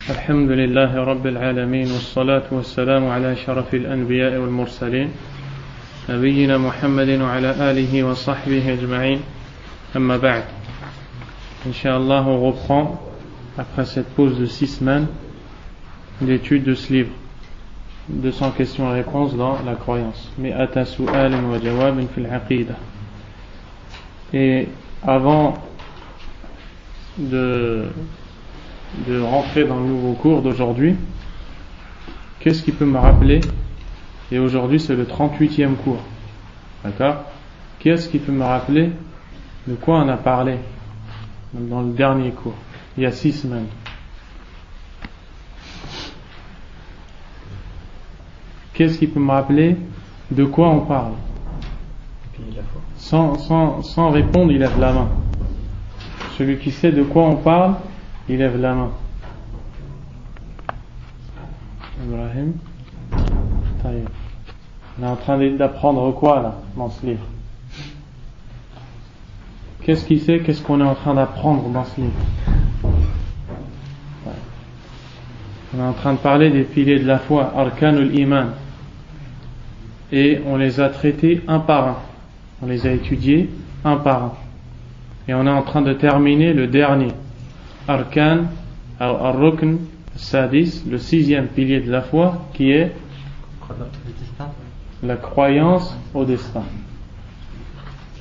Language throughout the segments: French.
الحمد لله رب العالمين والصلاة والسلام على شرف الأنبياء والمرسلين نبينا محمد وعلى آله وصحبه أجمعين أما بعد. Inch'Allah, on reprend après cette pause de 6 semaines d'étude de ce livre, 200 questions et réponses dans la croyance, mi'ata su'alin wa jawabin fil aqida. Et avant de rentrer dans le nouveau cours d'aujourd'hui, qu'est-ce qui peut me rappeler? Et aujourd'hui c'est le 38e cours, d'accord? Qu'est-ce qui peut me rappeler de quoi on a parlé dans le dernier cours, il y a 6 semaines? Qu'est-ce qui peut me rappeler de quoi on parle? Sans répondre, il lève la main. Celui qui sait de quoi on parle, il lève la main. Ibrahim. On est en train d'apprendre quoi là, dans ce livre? Qu'est-ce qui sait? Qu'est-ce qu'on est en train d'apprendre dans ce livre? On est en train de parler des piliers de la foi, Arkanul Iman. Et on les a traités un par un. On les a étudiés un par un. Et on est en train de terminer le dernier. Arkan, Ar-Rukn, Sadis, le 6e pilier de la foi, qui est la croyance au destin.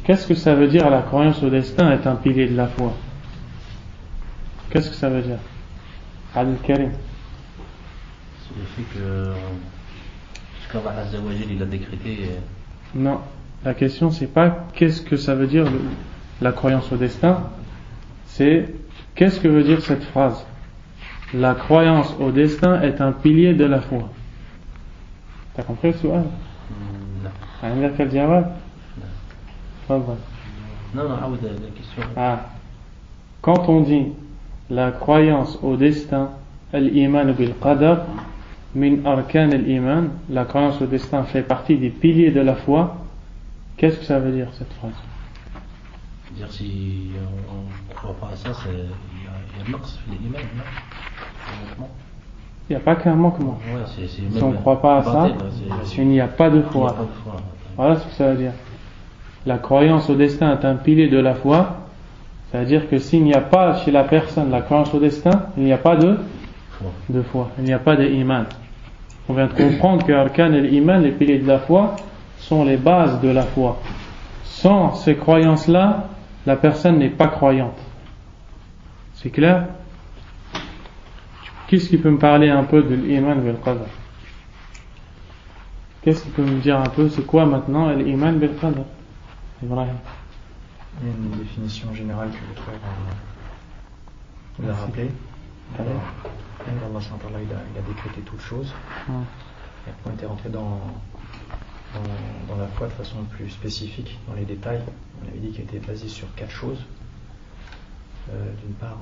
Qu'est-ce que ça veut dire la croyance au destin est un pilier de la foi? Qu'est-ce que ça veut dire? Al-Karim. C'est le fait que ce qu'Allah Azza wa Jal il a décrété. Non, la question c'est pas qu'est-ce que ça veut dire la croyance au destin, c'est qu'est-ce que veut dire cette phrase? La croyance au destin est un pilier de la foi. T'as compris le souhait? Non. Quel diable? Non, la question. Quand on dit la croyance au destin, al-iman bil qadar, min arkan al-iman, la croyance au destin fait partie des piliers de la foi, qu'est-ce que ça veut dire cette phrase? Dire si on ne croit pas à ça, il y a naqs fil iman, non? Il n'y a pas qu'un manquement. Ouais, si on ne croit pas à ça, il n'y a pas de foi. Voilà ce que ça veut dire. La croyance au destin est un pilier de la foi. C'est-à-dire que s'il n'y a pas chez la personne la croyance au destin, il n'y a pas de foi. Il n'y a pas d'iman. On vient de comprendre que Arkan et l'iman, les piliers de la foi, sont les bases de la foi. Sans ces croyances-là, la personne n'est pas croyante. C'est clair? Qu'est-ce qui peut me parler un peu de l'iman bil qadar? Qu'est-ce qui peut me dire un peu c'est quoi maintenant l'iman bil qadar? Ibrahim. Il y a une définition générale que le frère nous a rappelé. Allah il a décrété toutes choses. Et après on était rentré dans la foi de façon plus spécifique, dans les détails. On avait dit qu'elle était basée sur 4 choses. D'une part,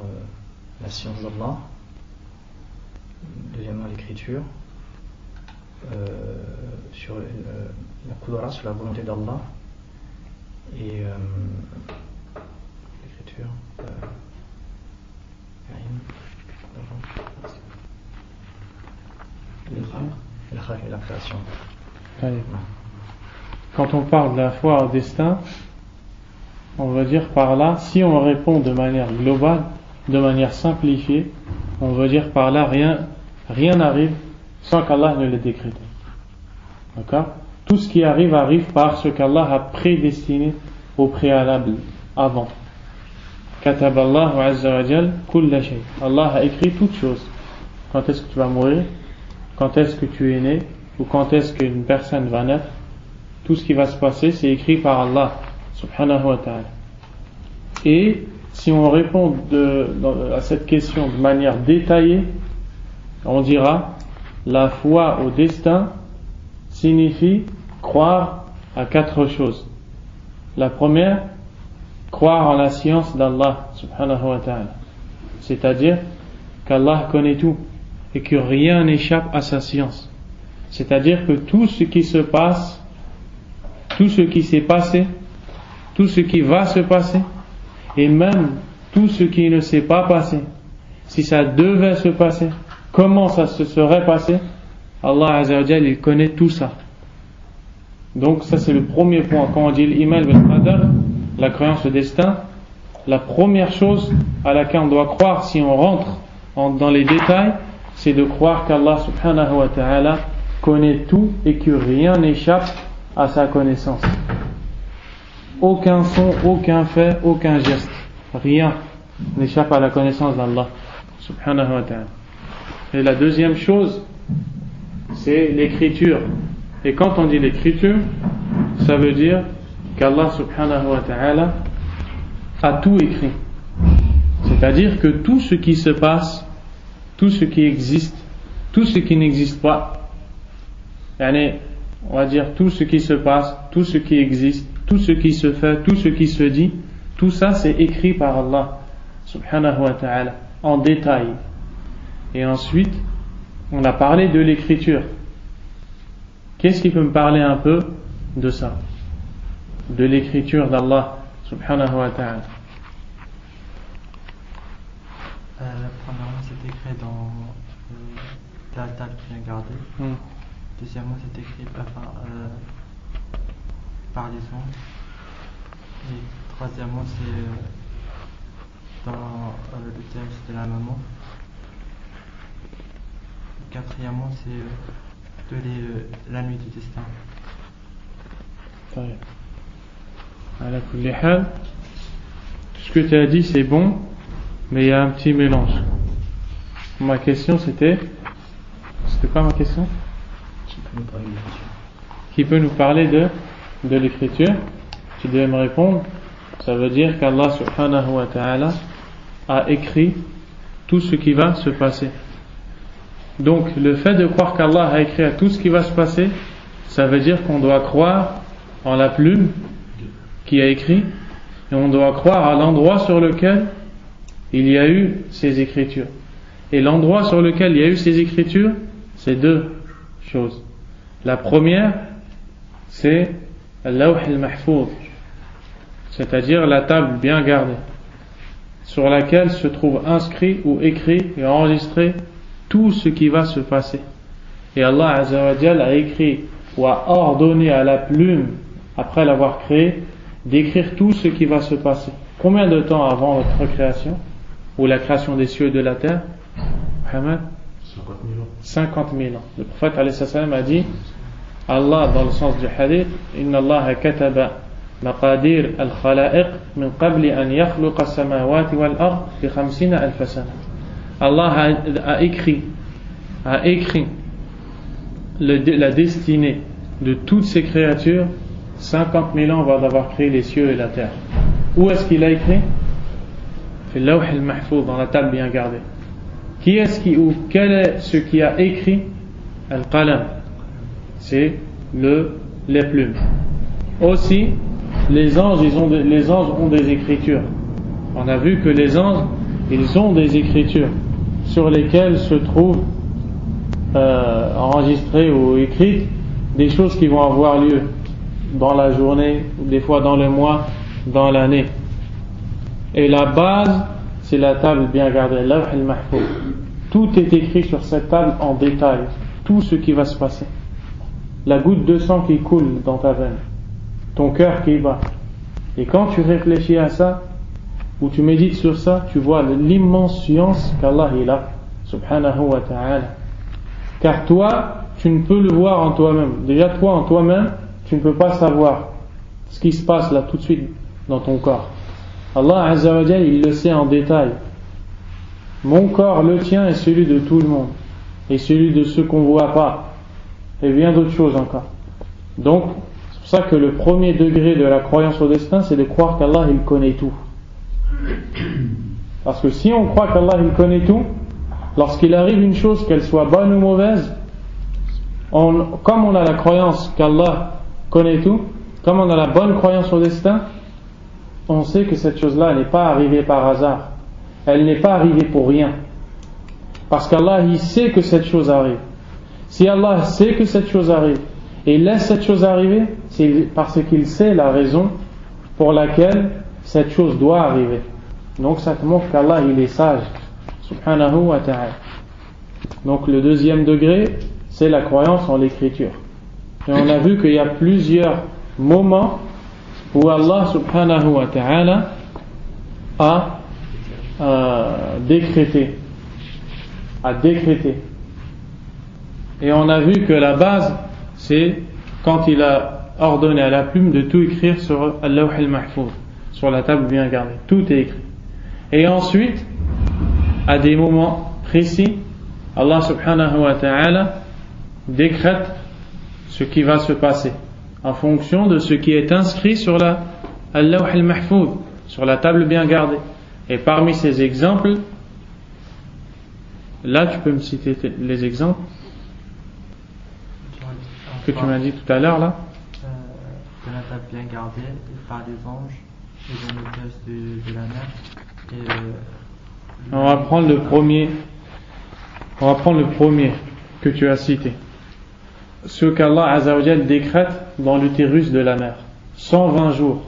la science d'Allah. Deuxièmement, l'écriture. Sur la qudra, sur la volonté d'Allah. Et l'écriture, et la création. Quand on parle de la foi au destin, on veut dire par là, si on répond de manière globale, de manière simplifiée, on veut dire par là rien n'arrive sans qu'Allah ne l'ait décrété. D'accord? Tout ce qui arrive par ce qu'Allah a prédestiné au préalable avant. Kataballahu azza wa jal kulla shay. Allah a écrit toutes choses. Quand est-ce que tu vas mourir? Quand est-ce que tu es né? Ou quand est-ce qu'une personne va naître? Tout ce qui va se passer, c'est écrit par Allah subhanahu wa ta'ala. Et si on répond à cette question de manière détaillée, on dira la foi au destin signifie croire à 4 choses. La première, croire en la science d'Allah subhanahu wa ta'ala. C'est-à-dire qu'Allah connaît tout et que rien n'échappe à sa science. C'est-à-dire que tout ce qui se passe, tout ce qui s'est passé, tout ce qui va se passer, et même tout ce qui ne s'est pas passé, si ça devait se passer, comment ça se serait passé, Allah Azza wa Jal, il connaît tout ça. Donc ça c'est le premier point. Quand on dit l'iman bil qadar, la croyance au destin, la première chose à laquelle on doit croire si on rentre dans les détails, c'est de croire qu'Allah subhanahu wa ta'ala connaît tout et que rien n'échappe à sa connaissance. Aucun son, aucun fait, aucun geste, rien n'échappe à la connaissance d'Allah subhanahu wa ta'ala. Et la deuxième chose, c'est l'écriture. Et quand on dit l'écriture, ça veut dire qu'Allah subhanahu wa ta'ala a tout écrit. C'est-à-dire que tout ce qui se passe, tout ce qui existe, tout ce qui n'existe pas, on va dire tout ce qui se passe, tout ce qui existe, tout ce qui se fait, tout ce qui se dit, tout ça c'est écrit par Allah subhanahu wa ta'ala en détail. Et ensuite, on a parlé de l'écriture. Qu'est-ce qui peut me parler un peu de ça, de l'écriture d'Allah subhanahu wa ta'ala? Premièrement, c'est écrit dans la table qui est gardée. Deuxièmement, c'est écrit par les ondes. Et troisièmement, c'est dans le texte de la maman. Quatrièmement, c'est la nuit du destin. Ala kulli hal, tout ce que tu as dit c'est bon, mais il y a un petit mélange. Ma question c'était quoi ma question? Qui peut nous parler de l'écriture? Tu devais me répondre. Ça veut dire qu'Allah subhanahu wa ta'ala a écrit tout ce qui va se passer. Donc le fait de croire qu'Allah a écrit à tout ce qui va se passer, ça veut dire qu'on doit croire en la plume qui a écrit, et on doit croire à l'endroit sur lequel il y a eu ces écritures. Et l'endroit sur lequel il y a eu ces écritures, c'est deux choses. La première, c'est al-lawh al-mahfouz, c'est-à-dire la table bien gardée, sur laquelle se trouve inscrit ou écrit et enregistré tout ce qui va se passer. Et Allah Azza wa Jal a écrit ou a ordonné à la plume, après l'avoir créée, d'écrire tout ce qui va se passer. Combien de temps avant votre création, ou la création des cieux et de la terre, Muhammad? 50 000 ans. Le prophète alayhi salam a dit, Allah, dans le sens du hadith, Inna Allah kataba maqadir al-khalaiq min qabli an yakhluqa as-samawati wal-ard bi 50,000 sana. Allah a écrit la destinée de toutes ces créatures 50 000 ans avant d'avoir créé les cieux et la terre. Où est-ce qu'il a écrit? Fi al-lawh al-mahfouz, dans la table bien gardée. Quel est ce qui a écrit al-qalam? C'est les plumes. Aussi, les anges ont des écritures. On a vu que les anges, ils ont des écritures sur lesquelles se trouvent enregistrées ou écrites des choses qui vont avoir lieu dans la journée, des fois dans le mois, dans l'année. Et la base, c'est la table bien gardée, al-lawh al-mahfouz. Tout est écrit sur cette table en détail, tout ce qui va se passer. La goutte de sang qui coule dans ta veine, ton cœur qui bat. Et quand tu réfléchis à ça, ou tu médites sur ça, tu vois l'immense science qu'Allah il a, subhanahu wa ta'ala. Car toi, tu ne peux le voir en toi-même. Déjà toi, en toi-même, tu ne peux pas savoir ce qui se passe là tout de suite dans ton corps. Allah Azza wa Jalla, il le sait en détail. Mon corps, le tien, est celui de tout le monde, et celui de ceux qu'on ne voit pas, et bien d'autres choses encore. Donc, c'est pour ça que le premier degré de la croyance au destin, c'est de croire qu'Allah il connaît tout. Parce que si on croit qu'Allah il connaît tout, lorsqu'il arrive une chose, qu'elle soit bonne ou mauvaise, comme on a la croyance qu'Allah connaît tout, comme on a la bonne croyance au destin, on sait que cette chose-là n'est pas arrivée par hasard. Elle n'est pas arrivée pour rien. Parce qu'Allah, il sait que cette chose arrive. Si Allah sait que cette chose arrive et laisse cette chose arriver, c'est parce qu'il sait la raison pour laquelle cette chose doit arriver. Donc ça te montre qu'Allah, il est sage. Subhanahu wa ta'ala. Donc le deuxième degré, c'est la croyance en l'écriture. Et on a vu qu'il y a plusieurs moments où Allah subhanahu wa ta'ala a décrété. Et on a vu que la base, c'est quand il a ordonné à la plume de tout écrire sur al-Lawh al-Mahfouz, sur la table bien gardée. Tout est écrit. Et ensuite, à des moments précis, Allah subhanahu wa ta'ala décrète ce qui va se passer en fonction de ce qui est inscrit sur la al-Lawh al-Mahfouz, sur la table bien gardée. Et parmi ces exemples, là tu peux me citer les exemples que tu m'as dit tout à l'heure là. De la table bien gardée, par les anges et de noblesse de la mer. On va prendre le premier que tu as cité. Ce qu'Allah Azza wa Jal décrète dans l'utérus de la mère, 120 jours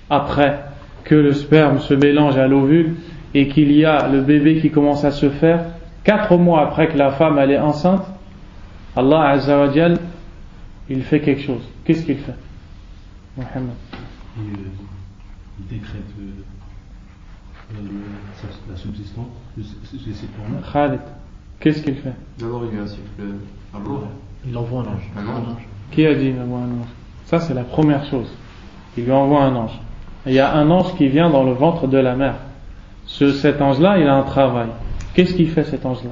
après que le sperme se mélange à l'ovule et qu'il y a le bébé qui commence à se faire, 4 mois après que la femme elle est enceinte, Allah Azza wa Jal il fait quelque chose. Qu'est-ce qu'il fait, Mohammed? Il décrète la subsistance. Khalid, qu'est-ce qu'il fait? D'abord il insuffle un roux. Il envoie un ange. Qui a dit il envoie un ange? Ça c'est la première chose. Il lui envoie un ange. Il y a un ange qui vient dans le ventre de la mère. Cet ange-là, il a un travail. Qu'est-ce qu'il fait cet ange-là?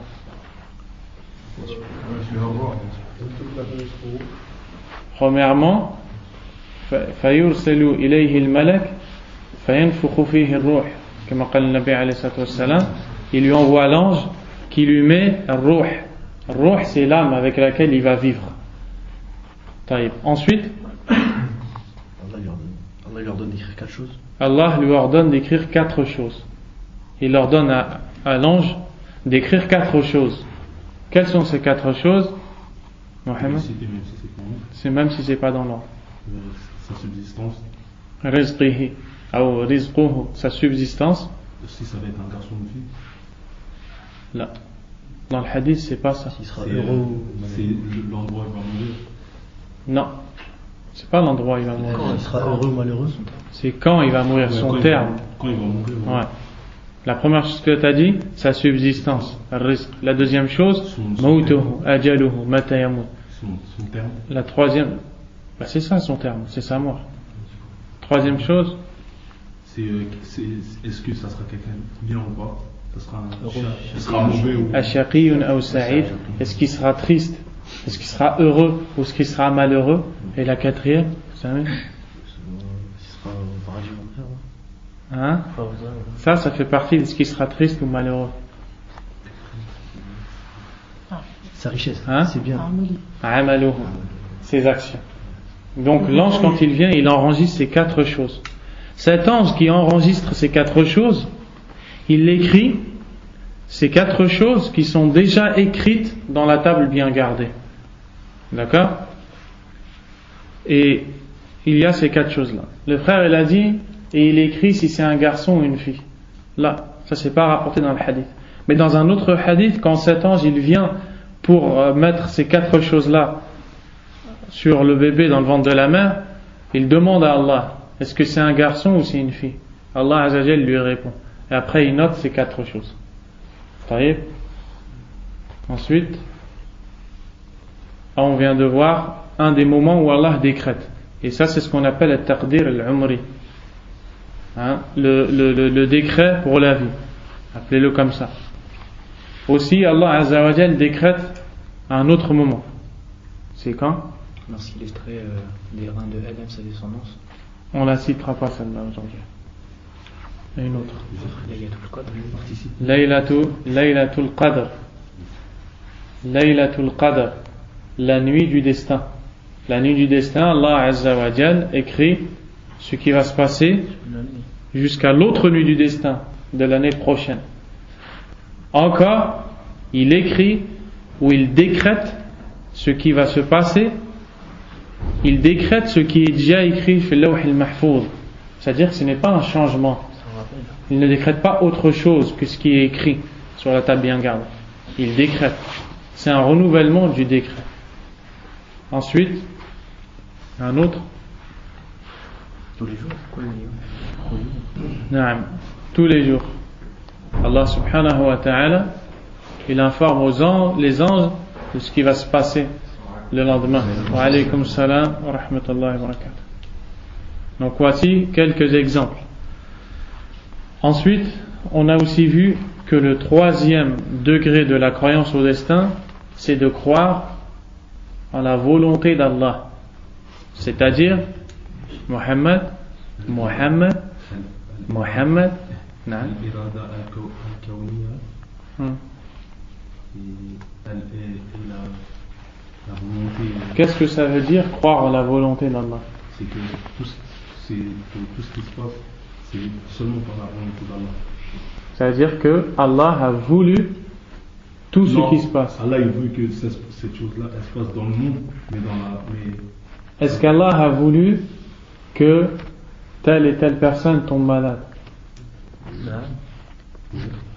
Premièrement, فيرسل إليه الملك فينفخ فيه الروح كما قال النبي عليه الصلاة والسلام. Il lui envoie l'ange qui lui met الروح. الروح c'est l'âme avec laquelle il va vivre. Ensuite, Allah lui ordonne d'écrire 4 choses. Allah lui ordonne d'écrire 4 choses. Il ordonne à l'ange d'écrire 4 choses. Quelles sont ces 4 choses, Mohammed? C'est même si c'est pas dans l'ordre. Sa subsistance. Rizqihi, ou rizquhu, sa subsistance. Si ça va être un garçon ou une fille. Là. Dans le hadith, c'est pas ça. S'il sera heureux, c'est l'endroit où il va mourir. Non, c'est pas l'endroit où il va mourir. Quand il sera heureux ou malheureux. C'est quand il va mourir, son terme. Quand il va mourir. Ouais. La première chose que tu as dit, sa subsistance, rizq. La deuxième chose, mautuhu, ajaluhu, mata yamut. Son terme. La troisième, c'est ça son terme, c'est sa mort. Troisième chose, est-ce que ça sera quelqu'un bien ou pas? Ça sera mauvais ou ashaqiyun ou sa'id. Est-ce qu'il sera triste? Est-ce qu'il sera heureux ou est-ce qu'il sera malheureux? Et la quatrième, vous savez? sera au paradis ou Hein? Ça fait partie de ce qui sera triste ou malheureux. Sa richesse, hein? C'est bien. Amaluhu, ses actions. Donc l'ange quand il vient, il enregistre ces 4 choses. Cet ange qui enregistre ces 4 choses, il écrit ces 4 choses qui sont déjà écrites dans la table bien gardée. D'accord? Et il y a ces 4 choses-là. Le frère il a dit, et il écrit si c'est un garçon ou une fille. Là, ça c'est pas rapporté dans le hadith. Mais dans un autre hadith, quand cet ange il vient pour mettre ces 4 choses-là sur le bébé dans le ventre de la mère, il demande à Allah, est-ce que c'est un garçon ou c'est une fille? Allah Azza wa Jalla lui répond. Et après il note ces 4 choses. Ensuite, on vient de voir un des moments où Allah décrète. Et ça c'est ce qu'on appelle le taqdir al-umri. Le décret pour la vie. Appelez-le comme ça. Aussi Allah Azza wa Jalla décrète à un autre moment. C'est quand? Lorsqu'il extrait des reins de Adam sa descendance. On la citera pas celle-là aujourd'hui. Et une autre. Laylatul Qadr. Laylatul Qadr. La nuit du destin. La nuit du destin, Allah Azza wa Jalla écrit ce qui va se passer jusqu'à l'autre nuit du destin de l'année prochaine. Encore, il écrit ou il décrète ce qui va se passer. Il décrète ce qui est déjà écrit sur Lawh al-Mahfouz. C'est-à-dire que ce n'est pas un changement. Il ne décrète pas autre chose que ce qui est écrit sur la table bien gardée. Il décrète. c'est un renouvellement du décret. Ensuite, un autre. Tous les jours. Naam, tous les jours. Allah subhanahu wa ta'ala, il informe les anges de ce qui va se passer le lendemain. Wa alaykum salam wa rahmatullahi wa barakatuh. Donc voici quelques exemples. Ensuite, on a aussi vu que le troisième degré de la croyance au destin, c'est de croire en la volonté d'Allah. C'est-à-dire, Mohammed, non. الإرادة الكونية la volonté. Qu'est-ce que ça veut dire croire en la volonté d'Allah? C'est que tout ce qui se passe, c'est seulement par la volonté d'Allah. Ça veut dire que Allah a voulu tout ce qui se passe. Allah a voulu que cette chose-là elle se passe dans le monde, mais Est-ce qu'Allah a voulu que telle et telle personne tombe malade?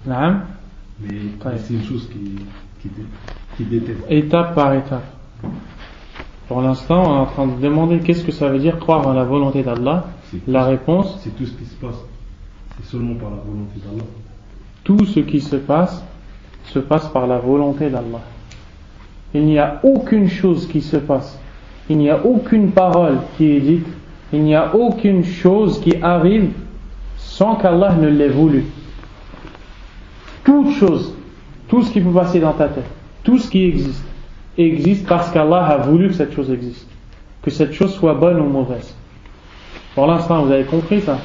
Non. Mais c'est une chose qui déteste. Étape par étape. Pour l'instant, on est en train de demander qu'est-ce que ça veut dire croire en la volonté d'Allah. La réponse, c'est tout ce qui se passe. C'est seulement par la volonté d'Allah. Tout ce qui se passe par la volonté d'Allah. Il n'y a aucune chose qui se passe. Il n'y a aucune parole qui est dite. Il n'y a aucune chose qui arrive sans qu'Allah ne l'ait voulu. Toute chose, tout ce qui peut passer dans ta tête, tout ce qui existe parce qu'Allah a voulu que cette chose existe. Que cette chose soit bonne ou mauvaise. Pour l'instant, vous avez compris ça?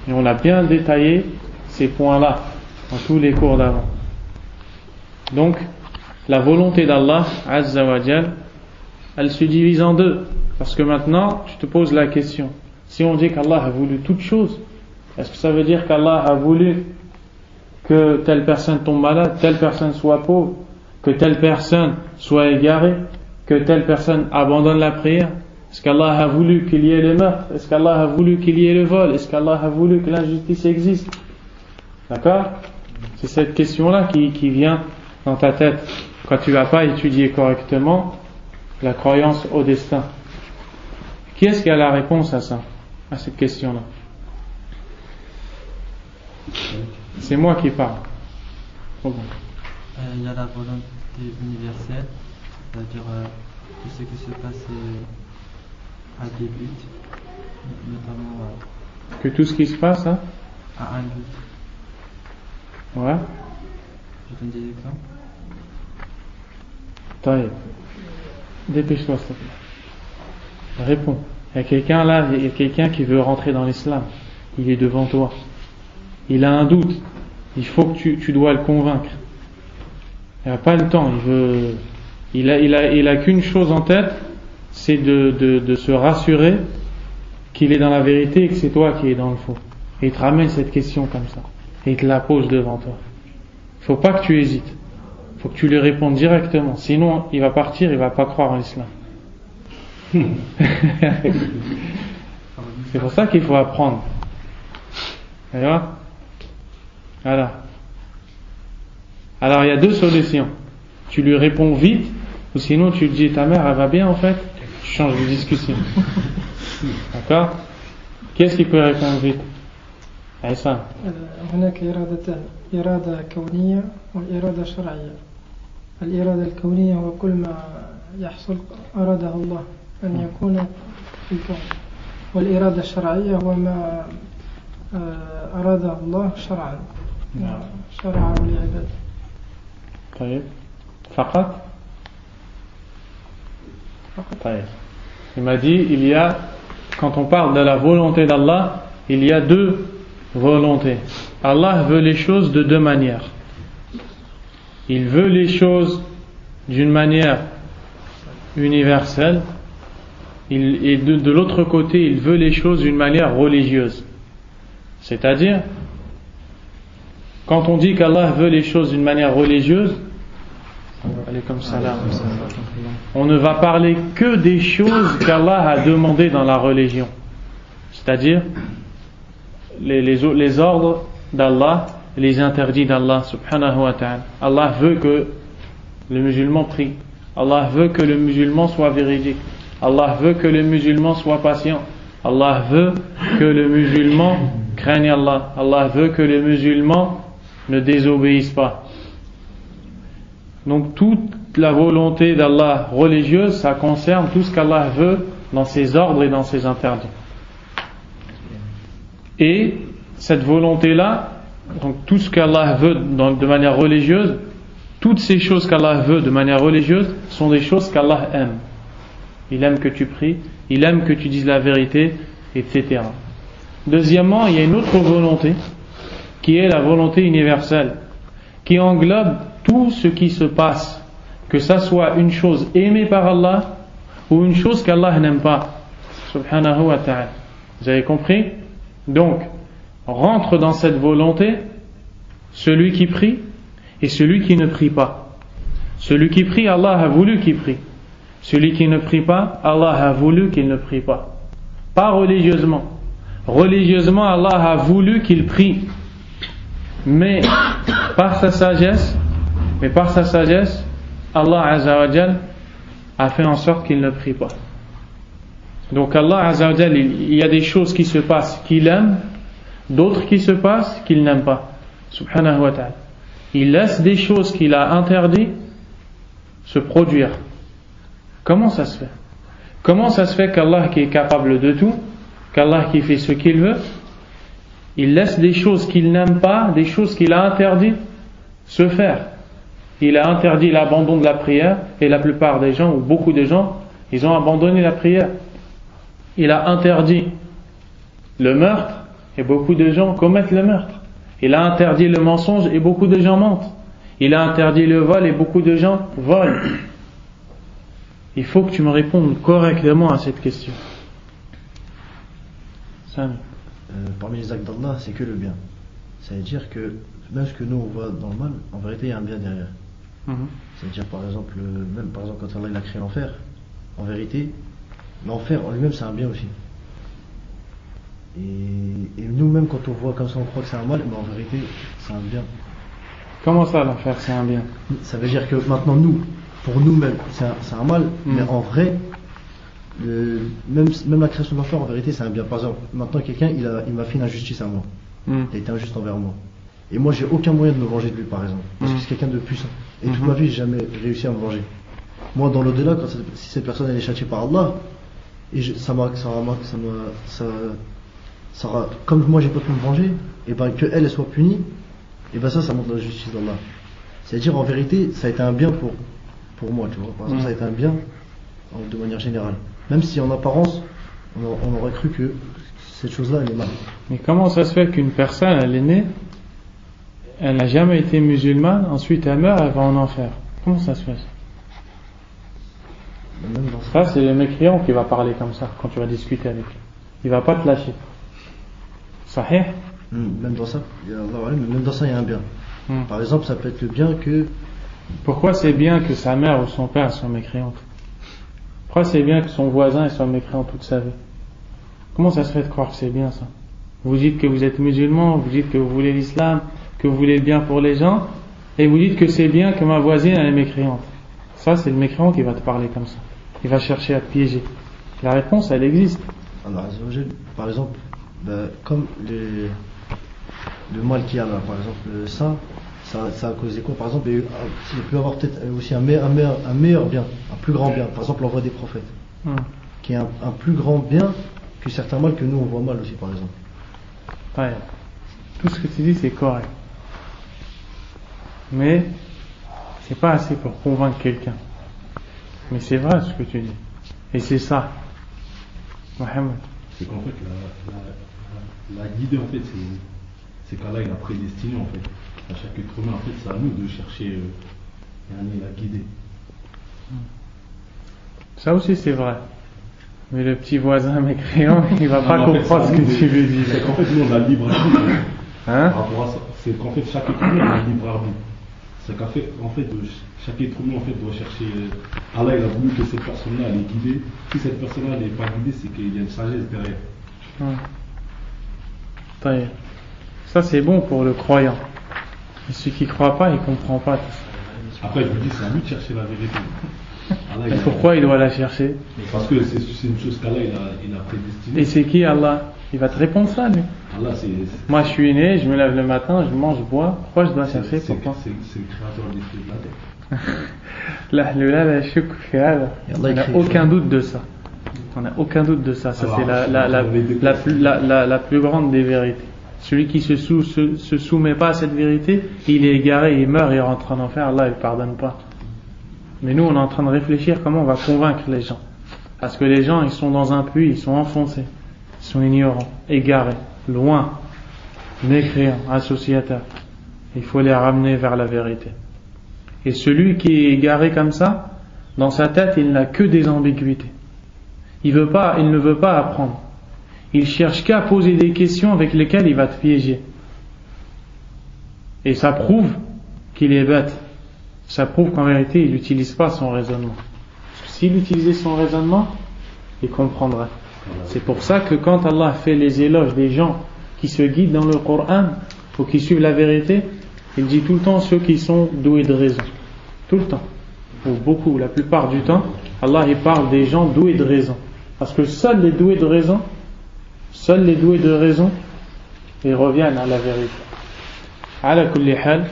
Et on a bien détaillé ces points-là dans tous les cours d'avant. Donc, la volonté d'Allah, Azza wa Jal, elle se divise en deux. Parce que maintenant, tu te poses la question. Si on dit qu'Allah a voulu toute chose, est-ce que ça veut dire qu'Allah a voulu que telle personne tombe malade, telle personne soit pauvre, que telle personne soit égarée, que telle personne abandonne la prière? Est-ce qu'Allah a voulu qu'il y ait le meurtre? Est-ce qu'Allah a voulu qu'il y ait le vol? Est-ce qu'Allah a voulu que l'injustice existe? D'accord? C'est cette question-là qui vient dans ta tête quand tu vas pas étudier correctement la croyance au destin. Qui est-ce qui a la réponse à ça, à cette question-là? C'est moi qui parle. Il y a la volonté universelle, c'est-à-dire tout ce qui se passe à des buts, notamment que tout ce qui se passe hein? À un but. Ouais. Je donne des exemples. Taïeb. Dépêche-toi s'il te plaît. Réponds. Il y a quelqu'un là, il y a quelqu'un qui veut rentrer dans l'islam. Il est devant toi. Il a un doute. Il faut que tu dois le convaincre. Il n'a pas le temps. Il a qu'une chose en tête, c'est de se rassurer qu'il est dans la vérité et que c'est toi qui es dans le faux. Et il te ramène cette question comme ça. Et il te la pose devant toi. Il ne faut pas que tu hésites. Il faut que tu lui répondes directement. Sinon, il va partir, il ne va pas croire en l'islam. C'est pour ça qu'il faut apprendre. Voilà. Alors il y a deux solutions. Tu lui réponds vite, ou sinon tu lui dis ta mère elle va bien en fait. Tu changes de discussion. D'accord? Qu'est-ce qui peut répondre vite? Aïssa. هناك إرادتان، إرادة كونية والإرادة شرعية. الإرادة الكونية هو كل ما يحصل أراده الله أن يكون في الكون، والإرادة الشرعية هو ما أراده الله شرعا شرعه لعباده. طيب فقط. طيب. Il m'a dit quand on parle de la volonté d'Allah, il y a deux volontés. Allah veut les choses de deux manières. Il veut les choses d'une manière universelle et de l'autre côté il veut les choses d'une manière religieuse. C'est-à-dire, quand on dit qu'Allah veut les choses d'une manière religieuse, on ne va parler que des choses qu'Allah a demandées dans la religion. C'est-à-dire, les ordres d'Allah les interdits d'Allah subhanahu wa ta'ala. Allah veut que le musulman prie. Allah veut que le musulman soit véridique. Allah veut que le musulman soit patient. Allah veut que le musulman craigne Allah. Allah veut que le musulman ne désobéisse pas. Donc toute la volonté d'Allah religieuse, ça concerne tout ce qu'Allah veut dans ses ordres et dans ses interdits. Et cette volonté-là, donc tout ce qu'Allah veut de manière religieuse, toutes ces choses qu'Allah veut de manière religieuse sont des choses qu'Allah aime. Il aime que tu pries, il aime que tu dises la vérité, etc. Deuxièmement, il y a une autre volonté qui est la volonté universelle, qui englobe tout ce qui se passe, que ça soit une chose aimée par Allah ou une chose qu'Allah n'aime pas, subhanahu wa ta'ala. Vous avez compris? Donc, rentre dans cette volonté celui qui prie et celui qui ne prie pas. Celui qui prie, Allah a voulu qu'il prie. Celui qui ne prie pas, Allah a voulu qu'il ne prie pas. Pas religieusement. Religieusement, Allah a voulu qu'il prie. Mais par sa sagesse, Allah Azza wa Jal a fait en sorte qu'il ne prie pas. Donc Allah Azza wa Jal, il y a des choses qui se passent qu'il aime, d'autres qui se passent qu'il n'aime pas. Subhanahu wa ta'ala. Il laisse des choses qu'il a interdites se produire. Comment ça se fait? Comment ça se fait qu'Allah qui est capable de tout, qu'Allah qui fait ce qu'il veut, il laisse des choses qu'il n'aime pas, des choses qu'il a interdites se faire? Il a interdit l'abandon de la prière et la plupart des gens, ou beaucoup de gens, ils ont abandonné la prière. Il a interdit le meurtre et beaucoup de gens commettent le meurtre. Il a interdit le mensonge et beaucoup de gens mentent. Il a interdit le vol et beaucoup de gens volent. Il faut que tu me répondes correctement à cette question. Parmi les actes d'Allah, c'est que le bien. Ça veut dire que même ce que nous on voit dans le mal, en vérité il y a un bien derrière. C'est-à-dire par exemple, quand Allah il a créé l'enfer, en vérité, l'enfer en lui-même c'est un bien aussi. Et nous même quand on voit comme ça on croit que c'est un mal, mais en vérité c'est un bien. Comment ça l'enfer c'est un bien? Ça veut dire que maintenant nous, pour nous-mêmes c'est un mal, mais en vrai même la création de l'enfer en vérité c'est un bien. Par exemple, maintenant quelqu'un il m'a fait une injustice à moi, il a été injuste envers moi, et moi j'ai aucun moyen de me venger de lui par exemple, parce que c'est quelqu'un de puissant, et toute ma vie j'ai jamais réussi à me venger. Moi dans l'au-delà, si cette personne elle est châtiée par Allah, et comme moi j'ai pas pu me venger, et ben que elle soit punie, et ben ça montre la justice d'Allah. C'est-à-dire en vérité ça a été un bien pour moi, tu vois. Par exemple ça a été un bien de manière générale, même si en apparence on aurait cru que cette chose-là elle est mal. Mais comment ça se fait qu'une personne elle est née, elle n'a jamais été musulmane, ensuite elle meurt, elle va en enfer? Comment ça se fait ça? Ça c'est le mécréant qui va parler comme ça quand tu vas discuter avec lui. Il va pas te lâcher. Sahih? Même dans ça il y a un bien. Par exemple ça peut être le bien que... Pourquoi c'est bien que sa mère ou son père soient mécréantes? Pourquoi c'est bien que son voisin soit mécréant toute sa vie? Comment ça se fait de croire que c'est bien ça? Vous dites que vous êtes musulman, vous dites que vous voulez l'islam, que vous voulez le bien pour les gens, et vous dites que c'est bien que ma voisine elle est mécréante. Ça c'est le mécréant qui va te parler comme ça. Il va chercher à te piéger. La réponse elle existe. Alors, par exemple, comme le mal qu'il y a là, par exemple le sein, ça a causé quoi? Par exemple, il peut y avoir peut-être aussi un meilleur bien, un plus grand bien, par exemple l'envoi des prophètes, qui est un plus grand bien que certains mal que nous on voit mal aussi, par exemple. Ouais. Tout ce que tu dis c'est correct, mais c'est pas assez pour convaincre quelqu'un. Mais c'est vrai ce que tu dis, et c'est ça, Mohamed. C'est qu'en fait la guidée en fait c'est qu'Allah il a prédestiné en fait à chaque être humain, en fait c'est à nous de chercher la guider. Ça aussi c'est vrai, mais le petit voisin mécréant il va pas comprendre ce que tu lui dis. C'est qu'en fait nous on a le libre arbitre par rapport à ça. C'est qu'en fait chaque être humain a le libre arbitre. C'est qu'en fait chaque être humain en fait doit chercher. Allah il a voulu que cette personne-là elle est guidée. Si cette personne-là n'est pas guidée, c'est qu'il y a une sagesse derrière. Ça c'est bon pour le croyant. Et celui qui ne croit pas, il ne comprend pas tout ça. Après, je vous dis, c'est à lui de chercher la vérité. Allah, Et pourquoi il doit la chercher? Parce que c'est une chose qu'Allah il a prédestinée. Et c'est qui Allah? Il va te répondre ça, lui. Allah, Moi, je suis né, je me lève le matin, je mange, je bois. Pourquoi je dois chercher? Pourquoi? C'est le créateur des cieux de la terre. On n'a aucun doute de ça. On n'a aucun doute de ça. Ça, c'est la plus grande des vérités. Celui qui se soumet pas à cette vérité, il est égaré, il meurt, il rentre en enfer. Allah, il ne pardonne pas. Mais nous, on est en train de réfléchir comment on va convaincre les gens. Parce que les gens, ils sont dans un puits, ils sont enfoncés, ils sont ignorants, égarés, loin, mécréants, associateurs. Il faut les ramener vers la vérité. Et celui qui est égaré comme ça, dans sa tête, il n'a que des ambiguïtés. Il ne veut pas apprendre. Il cherche qu'à poser des questions avec lesquelles il va te piéger. Et ça prouve qu'il est bête. Ça prouve qu'en vérité, il n'utilise pas son raisonnement. Parce que s'il utilisait son raisonnement, il comprendrait. C'est pour ça que quand Allah fait les éloges des gens qui se guident dans le Coran ou qui suivent la vérité, il dit tout le temps ceux qui sont doués de raison. Tout le temps. Ou beaucoup, la plupart du temps, Allah il parle des gens doués de raison. Parce que seuls les doués de raison, ils reviennent à la vérité. Ala kulli hal.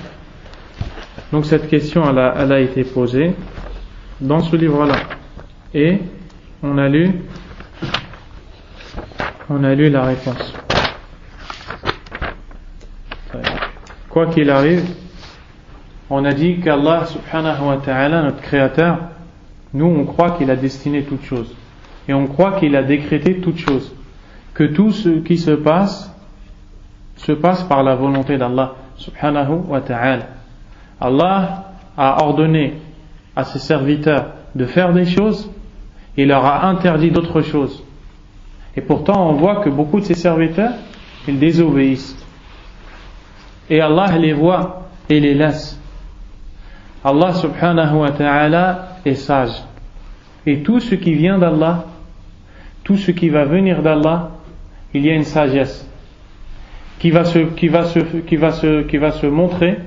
Donc cette question elle a été posée dans ce livre-là. Et on a lu la réponse. Quoi qu'il arrive, on a dit qu'Allah subhanahu wa ta'ala, notre créateur, nous on croit qu'il a destiné toutes choses. Et on croit qu'il a décrété toutes choses. Que tout ce qui se passe par la volonté d'Allah subhanahu wa ta'ala. Allah a ordonné à ses serviteurs de faire des choses, il leur a interdit d'autres choses. Et pourtant on voit que beaucoup de ses serviteurs, ils désobéissent. Et Allah les voit et les laisse. Allah subhanahu wa ta'ala est sage. Et tout ce qui vient d'Allah, tout ce qui va venir d'Allah, il y a une sagesse qui va se montrer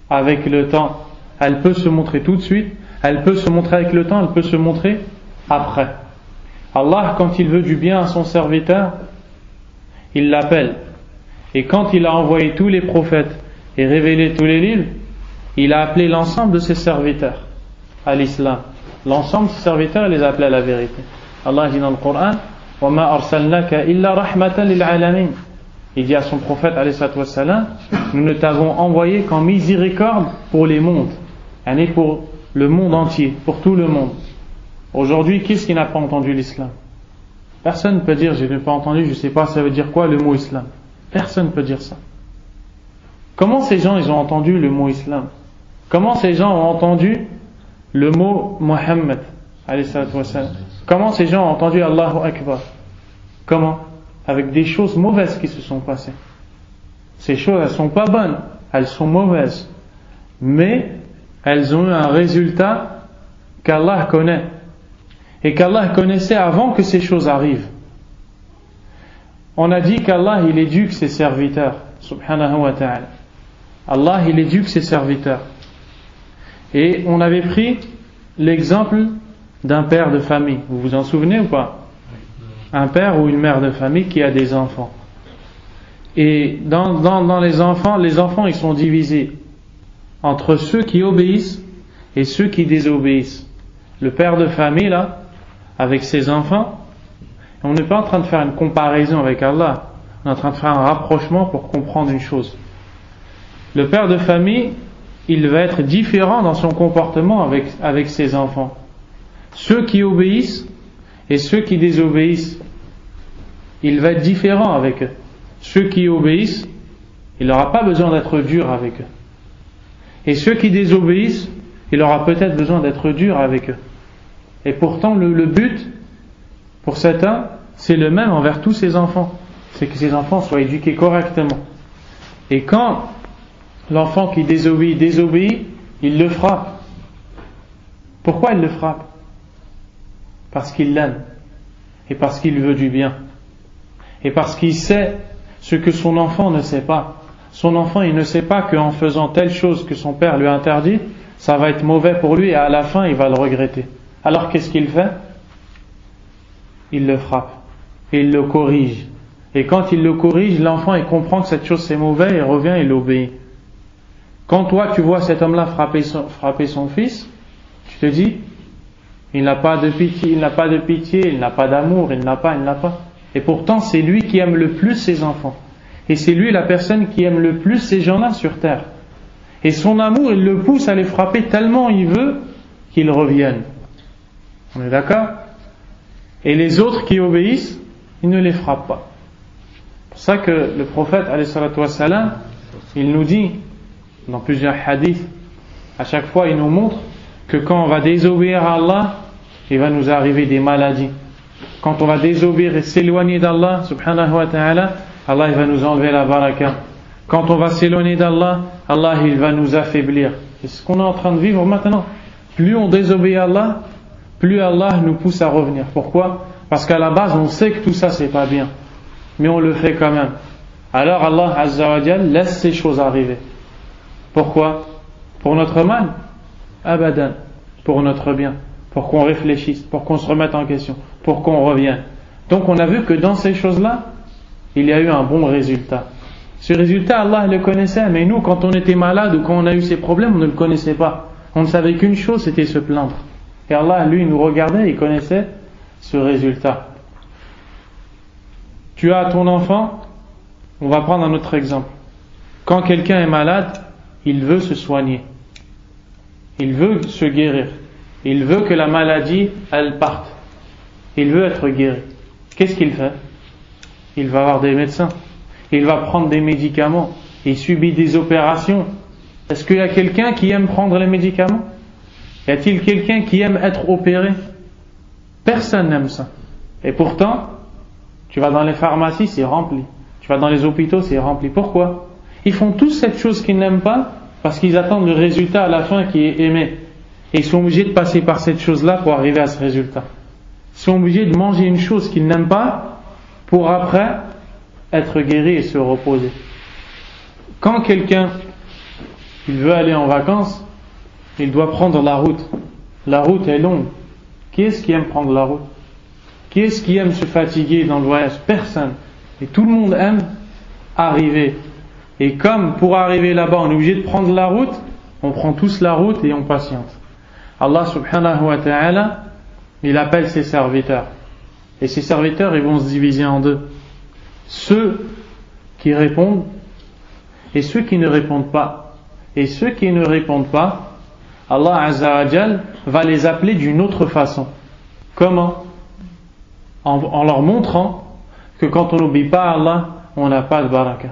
avec le temps. Elle peut se montrer tout de suite, elle peut se montrer avec le temps, elle peut se montrer après. Allah, quand il veut du bien à son serviteur, il l'appelle. Et quand il a envoyé tous les prophètes et révélé tous les livres, il a appelé l'ensemble de ses serviteurs à l'islam. L'ensemble de ses serviteurs, il les a appelés à la vérité. Allah dit dans le Coran, وَمَا أَرْسَلْنَاكَ إِلَّا رَحْمَةً لِلْعَالَمِينَ. Il dit à son prophète, alayhi salatu wassalam, nous ne t'avons envoyé qu'en miséricorde pour les mondes, et pour le monde entier, pour tout le monde. Aujourd'hui, qui est-ce qui n'a pas entendu l'islam? Personne ne peut dire, je n'ai pas entendu, je ne sais pas ça veut dire quoi le mot islam. Personne ne peut dire ça. Comment ces gens ils ont entendu le mot islam? Comment ces gens ont entendu le mot Muhammad alayhi salatu wassalam? Comment ces gens ont entendu Allahu Akbar? Comment? Avec des choses mauvaises qui se sont passées. Ces choses, elles sont pas bonnes, elles sont mauvaises. Mais elles ont eu un résultat qu'Allah connaît. Et qu'Allah connaissait avant que ces choses arrivent. On a dit qu'Allah, il éduque ses serviteurs, subhanahu wa ta'ala. Allah, il éduque ses serviteurs. Et on avait pris l'exemple d'un père de famille. Vous vous en souvenez ou pas? Un père ou une mère de famille qui a des enfants. Et dans les enfants ils sont divisés entre ceux qui obéissent et ceux qui désobéissent. Le père de famille là, avec ses enfants, on n'est pas en train de faire une comparaison avec Allah, on est en train de faire un rapprochement pour comprendre une chose. Le père de famille, il va être différent dans son comportement avec ses enfants. Ceux qui obéissent et ceux qui désobéissent, il va être différent avec eux. Ceux qui obéissent, il n'aura pas besoin d'être dur avec eux. Et ceux qui désobéissent, il aura peut-être besoin d'être dur avec eux. Et pourtant, le but, pour certains, c'est le même envers tous ses enfants. C'est que ses enfants soient éduqués correctement. Et quand l'enfant qui désobéit, il le frappe. Pourquoi il le frappe? Parce qu'il l'aime. Et parce qu'il veut du bien. Et parce qu'il sait ce que son enfant ne sait pas. son enfant il ne sait pas qu'en faisant telle chose que son père lui a interdit, ça va être mauvais pour lui et à la fin il va le regretter. Alors qu'est-ce qu'il fait? Il le frappe et il le corrige. Et quand il le corrige, l'enfant il comprend que cette chose c'est mauvais et revient et l'obéit. Quand toi tu vois cet homme-là frapper son fils, tu te dis, il n'a pas de pitié, il n'a pas d'amour, il n'a pas. Et pourtant c'est lui qui aime le plus ses enfants. Et c'est lui la personne qui aime le plus ces gens-là sur terre. Et son amour, il le pousse à les frapper tellement il veut qu'ils reviennent. On est d'accord? Et les autres qui obéissent, il ne les frappe pas. C'est pour ça que le prophète, alayhi salatu wassalam, il nous dit, dans plusieurs hadiths, à chaque fois il nous montre que quand on va désobéir à Allah, il va nous arriver des maladies. Quand on va désobéir et s'éloigner d'Allah, subhanahu wa ta'ala, Allah il va nous enlever la baraka. Quand on va s'éloigner d'Allah, Allah il va nous affaiblir. C'est ce qu'on est en train de vivre maintenant. Plus on désobéit à Allah, plus Allah nous pousse à revenir. Pourquoi? Parce qu'à la base on sait que tout ça c'est pas bien, mais on le fait quand même. Alors Allah azza wa jal laisse ces choses arriver. Pourquoi? Pour notre mal? Abadan. Pour notre bien, pour qu'on réfléchisse, pour qu'on se remette en question, pour qu'on revienne. Donc on a vu que dans ces choses-là, il y a eu un bon résultat. Ce résultat, Allah le connaissait, mais nous, quand on était malade ou quand on a eu ces problèmes, on ne le connaissait pas. On ne savait qu'une chose, c'était se plaindre. Et Allah, lui, nous regardait et il connaissait ce résultat. Tu as ton enfant, on va prendre un autre exemple. Quand quelqu'un est malade, il veut se soigner. Il veut se guérir. Il veut que la maladie, elle parte. Il veut être guéri. Qu'est-ce qu'il fait? Il va voir des médecins. Il va prendre des médicaments. Il subit des opérations. Est-ce qu'il y a quelqu'un qui aime prendre les médicaments? Y a-t-il quelqu'un qui aime être opéré? Personne n'aime ça. Et pourtant, tu vas dans les pharmacies, c'est rempli. Tu vas dans les hôpitaux, c'est rempli. Pourquoi? Ils font tous cette chose qu'ils n'aiment pas parce qu'ils attendent le résultat à la fin qui est aimé. Et ils sont obligés de passer par cette chose-là pour arriver à ce résultat. Ils sont obligés de manger une chose qu'ils n'aiment pas pour après être guéri et se reposer. Quand quelqu'un il veut aller en vacances, il doit prendre la route. La route est longue. Qui est-ce qui aime prendre la route? Qui est-ce qui aime se fatiguer dans le voyage? Personne. Et tout le monde aime arriver. Et comme pour arriver là-bas on est obligé de prendre la route, on prend tous la route et on patiente. Allah subhanahu wa ta'ala, il appelle ses serviteurs. Et ces serviteurs, ils vont se diviser en deux. Ceux qui répondent et ceux qui ne répondent pas. Et ceux qui ne répondent pas, Allah azza wa jal va les appeler d'une autre façon. Comment? En leur montrant que quand on n'obéit pas à Allah, on n'a pas de baraka.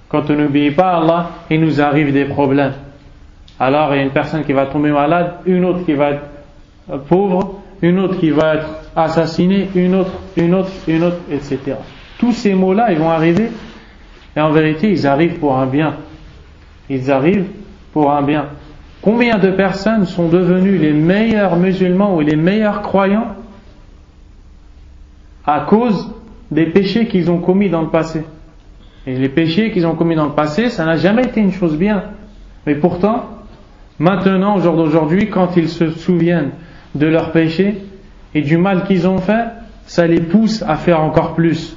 Quand on n'obéit pas à Allah, il nous arrive des problèmes. Alors il y a une personne qui va tomber malade, une autre qui va être pauvre, une autre qui va être assassinée, une autre, etc. Tous ces mots-là, ils vont arriver, et en vérité, ils arrivent pour un bien. Ils arrivent pour un bien. Combien de personnes sont devenues les meilleurs musulmans ou les meilleurs croyants à cause des péchés qu'ils ont commis dans le passé? Et les péchés qu'ils ont commis dans le passé, ça n'a jamais été une chose bien. Mais pourtant, maintenant, au jour d'aujourd'hui, quand ils se souviennent de leurs péchés et du mal qu'ils ont fait, ça les pousse à faire encore plus.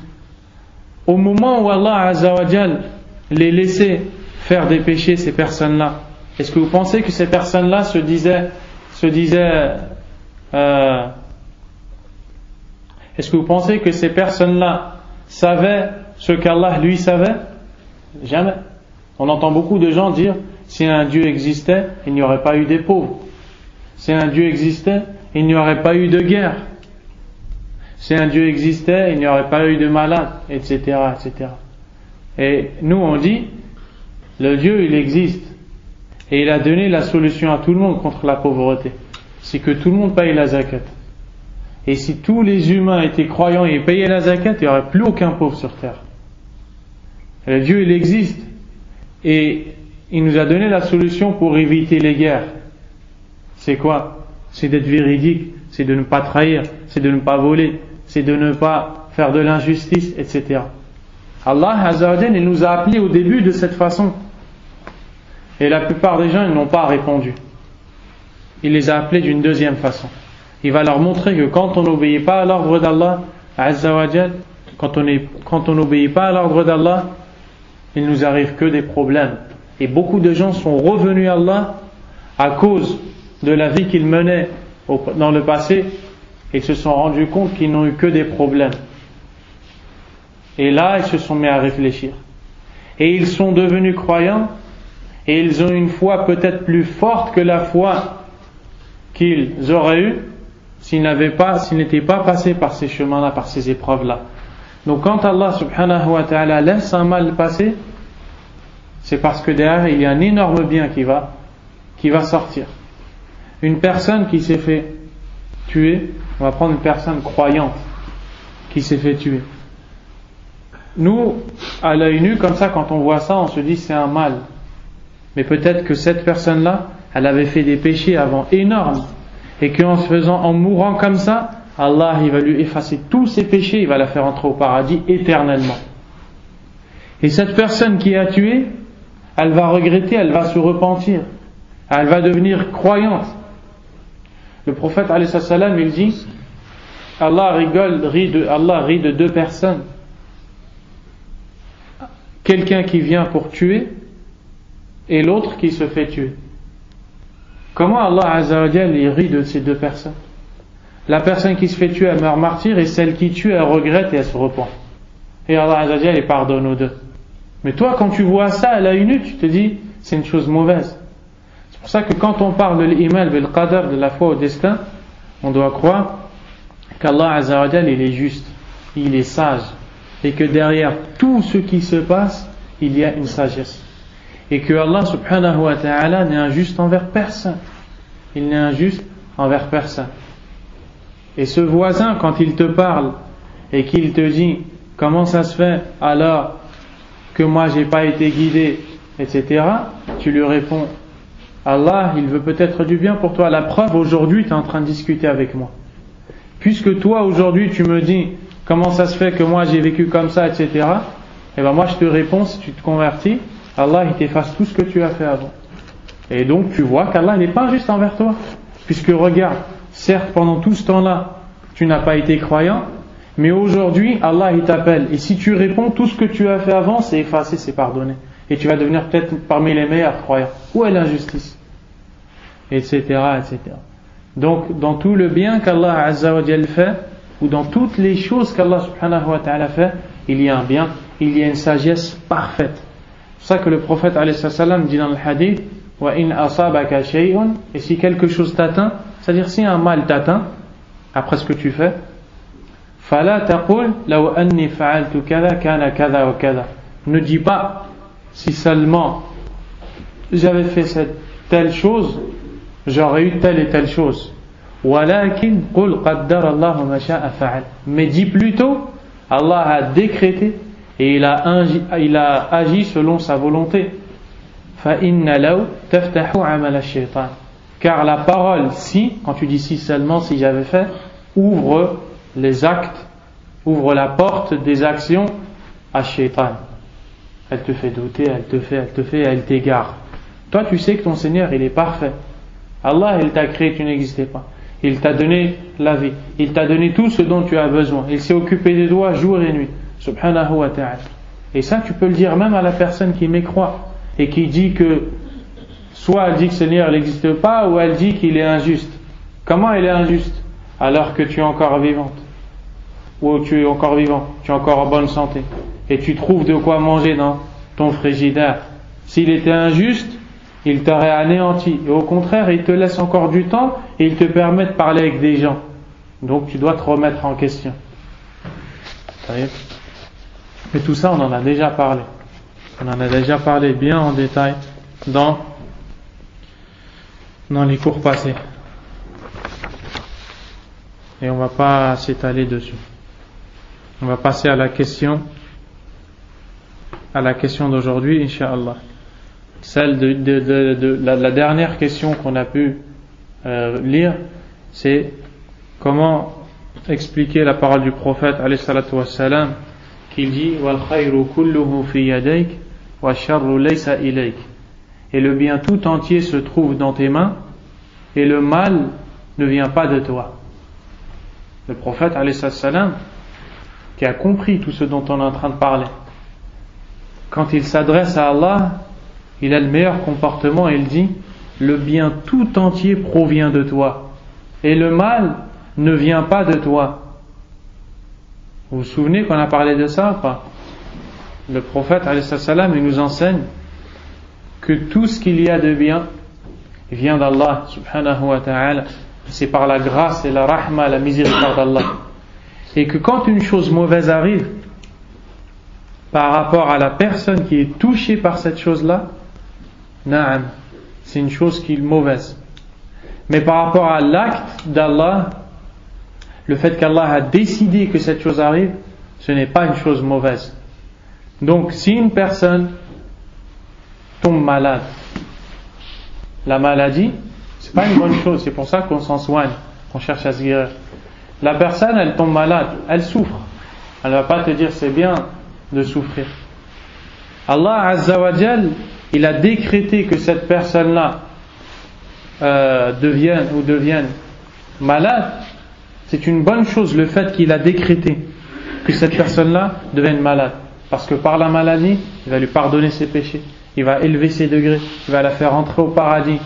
Au moment où Allah Azza wa Jal les laissait faire des péchés, ces personnes-là, est-ce que vous pensez que ces personnes-là se disaient est-ce que vous pensez que ces personnes-là savaient ce qu'Allah lui savait? Jamais. On entend beaucoup de gens dire, si un Dieu existait, il n'y aurait pas eu des pauvres. Si un Dieu existait, il n'y aurait pas eu de guerre. Si un Dieu existait, il n'y aurait pas eu de malades, etc., etc. Et nous on dit, le Dieu il existe. Et il a donné la solution à tout le monde contre la pauvreté. C'est que tout le monde paye la zakat. Et si tous les humains étaient croyants et payaient la zakat, il n'y aurait plus aucun pauvre sur terre. Le Dieu il existe. Et il nous a donné la solution pour éviter les guerres. C'est quoi? C'est d'être véridique, c'est de ne pas trahir, c'est de ne pas voler, c'est de ne pas faire de l'injustice, etc. Allah Azza wa Jalla, il nous a appelés au début de cette façon. Et la plupart des gens, ils n'ont pas répondu. Il les a appelés d'une deuxième façon. Il va leur montrer que quand on n'obéit pas à l'ordre d'Allah Azza wa Jal, quand on n'obéit pas à l'ordre d'Allah, il nous arrive que des problèmes. Et beaucoup de gens sont revenus à Allah à cause de la vie qu'ils menaient dans le passé et se sont rendus compte qu'ils n'ont eu que des problèmes. Et là, ils se sont mis à réfléchir. Et ils sont devenus croyants et ils ont une foi peut-être plus forte que la foi qu'ils auraient eue s'ils n'étaient pas passés par ces chemins-là, par ces épreuves-là. Donc quand Allah subhanahu wa ta'ala laisse un mal passer, c'est parce que derrière il y a un énorme bien qui va sortir. Une personne qui s'est fait tuer, on va prendre une personne croyante qui s'est fait tuer. Nous, à l'œil nu, comme ça, quand on voit ça, on se dit c'est un mal. Mais peut-être que cette personne-là, elle avait fait des péchés avant énormes, et en mourant comme ça, Allah il va lui effacer tous ses péchés, il va la faire entrer au paradis éternellement. Et cette personne qui a tué, elle va regretter, elle va se repentir, elle va devenir croyante. Le prophète alayhi salam, il dit, Allah rit de deux personnes. Quelqu'un qui vient pour tuer et l'autre qui se fait tuer. Comment Allah Azza wa Jal il rit de ces deux personnes? La personne qui se fait tuer, elle meurt martyre, et celle qui tue, elle regrette et elle se repent. Et Allah Azza wa Jal il pardonne aux deux. Mais toi, quand tu vois ça à l'œil nu, tu te dis c'est une chose mauvaise. C'est pour ça que quand on parle de l'iman bil qadar, de la foi au destin, on doit croire qu'Allah Azza wa Jal il est juste, il est sage, et que derrière tout ce qui se passe, il y a une sagesse. Et que Allah subhanahu wa ta'ala n'est injuste envers personne. Il n'est injuste envers personne. Et ce voisin, quand il te parle et qu'il te dit comment ça se fait alors que moi j'ai pas été guidé, etc., tu lui réponds Allah il veut peut-être du bien pour toi. La preuve, aujourd'hui tu es en train de discuter avec moi. Puisque toi aujourd'hui tu me dis comment ça se fait que moi j'ai vécu comme ça, etc., et ben moi je te réponds, si tu te convertis, Allah il t'efface tout ce que tu as fait avant. Et donc tu vois qu'Allah n'est pas injuste envers toi. Puisque regarde, certes pendant tout ce temps-là, tu n'as pas été croyant, mais aujourd'hui Allah il t'appelle. Et si tu réponds, tout ce que tu as fait avant, c'est effacé, c'est pardonné. Et tu vas devenir peut-être parmi les meilleurs croyants. Où est l'injustice? Etc. etc. Donc dans tout le bien qu'Allah Azza wa Jal fait, ou dans toutes les choses qu'Allah subhanahu wa ta'ala fait, il y a un bien, il y a une sagesse parfaite. C'est ça que le prophète alayhi salam dit dans le hadith, wa in asabaka shay'un, et si quelque chose t'atteint, c'est-à-dire si un mal t'atteint après ce que tu fais, fala taqul law anni fa'altu kadha kana kadha wa kadha, ne dis pas si seulement j'avais fait cette telle chose, j'aurais eu telle et telle chose. Walakin qul qaddara Allahu ma sha'a fa'al, mais dis plutôt Allah a décrété et il a agi selon sa volonté. فَإِنَّ لَوْ تَفْتَحُ عَمَلَ الشَّيْطَانِ, car la parole si, quand tu dis si seulement, si j'avais fait, ouvre les actes, ouvre la porte des actions à Shaitan. Elle te fait douter, elle te fait, elle t'égare. Toi tu sais que ton Seigneur il est parfait. Allah il t'a créé, tu n'existais pas. Il t'a donné la vie, il t'a donné tout ce dont tu as besoin, il s'est occupé de toi jour et nuit, subhanahu wa ta'ala. Et ça tu peux le dire même à la personne qui mécroit et qui dit que soit elle dit que le Seigneur n'existe pas, ou elle dit qu'il est injuste. Comment il est injuste alors que tu es encore vivante, ou tu es encore vivant, tu es encore en bonne santé et tu trouves de quoi manger dans ton frigidaire? S'il était injuste, il t'aurait anéanti, et au contraire il te laisse encore du temps et il te permet de parler avec des gens. Donc tu dois te remettre en question. Mais tout ça on en a déjà parlé. On en a déjà parlé bien en détail dans les cours passés. Et on va pas s'étaler dessus. On va passer à la question d'aujourd'hui, Inch'Allah. Celle de la dernière question qu'on a pu lire, c'est comment expliquer la parole du prophète alayhi salatu wassalam, qui dit wal khayru kulluhu fi yadayk wa sharru laysa ilayk. et le bien tout entier se trouve dans tes mains, et le mal ne vient pas de toi. Le prophète, alayhi salam, qui a compris tout ce dont on est en train de parler, quand il s'adresse à Allah, il a le meilleur comportement et il dit: le bien tout entier provient de toi, et le mal ne vient pas de toi. Vous vous souvenez qu'on a parlé de ça ou pas? Le prophète, alayhi salam, il nous enseigne que tout ce qu'il y a de bien vient d'Allah subhanahu wa ta'ala. C'est par la grâce et la rahma, la miséricorde d'Allah. Et que quand une chose mauvaise arrive par rapport à la personne qui est touchée par cette chose-là, na'am, c'est une chose qui est mauvaise. Mais par rapport à l'acte d'Allah, le fait qu'Allah a décidé que cette chose arrive, ce n'est pas une chose mauvaise. Donc si une personne tombe malade, la maladie, c'est pas une bonne chose, c'est pour ça qu'on s'en soigne, qu'on cherche à se guérir. La personne, elle tombe malade, elle souffre. Elle ne va pas te dire c'est bien de souffrir. Allah Azza wa Jal, il a décrété que cette personne-là devienne malade. C'est une bonne chose, le fait qu'il a décrété que cette personne-là devienne malade. Parce que par la maladie, il va lui pardonner ses péchés, il va élever ses degrés, il va la faire entrer au paradis,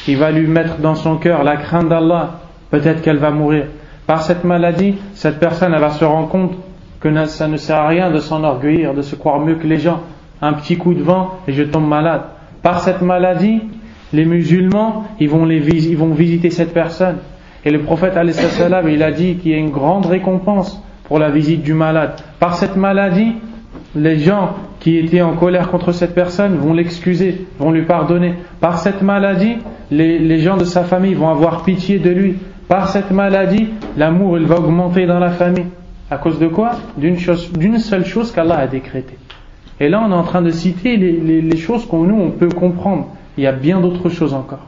il va lui mettre dans son cœur la crainte d'Allah. Peut-être qu'elle va mourir. Par cette maladie, cette personne, elle va se rendre compte que ça ne sert à rien de s'enorgueillir, de se croire mieux que les gens. Un petit coup de vent et je tombe malade. Par cette maladie, les musulmans, ils vont visiter cette personne. Et le prophète, alayhi salam, il a dit qu'il y a une grande récompense pour la visite du malade. Par cette maladie, les gens qui étaient en colère contre cette personne vont l'excuser, vont lui pardonner. Par cette maladie, les gens de sa famille vont avoir pitié de lui. Par cette maladie, l'amour il va augmenter dans la famille. À cause de quoi? D'une seule chose qu'Allah a décrétée. Et là, on est en train de citer les choses qu'on nous on peut comprendre. Il y a bien d'autres choses encore.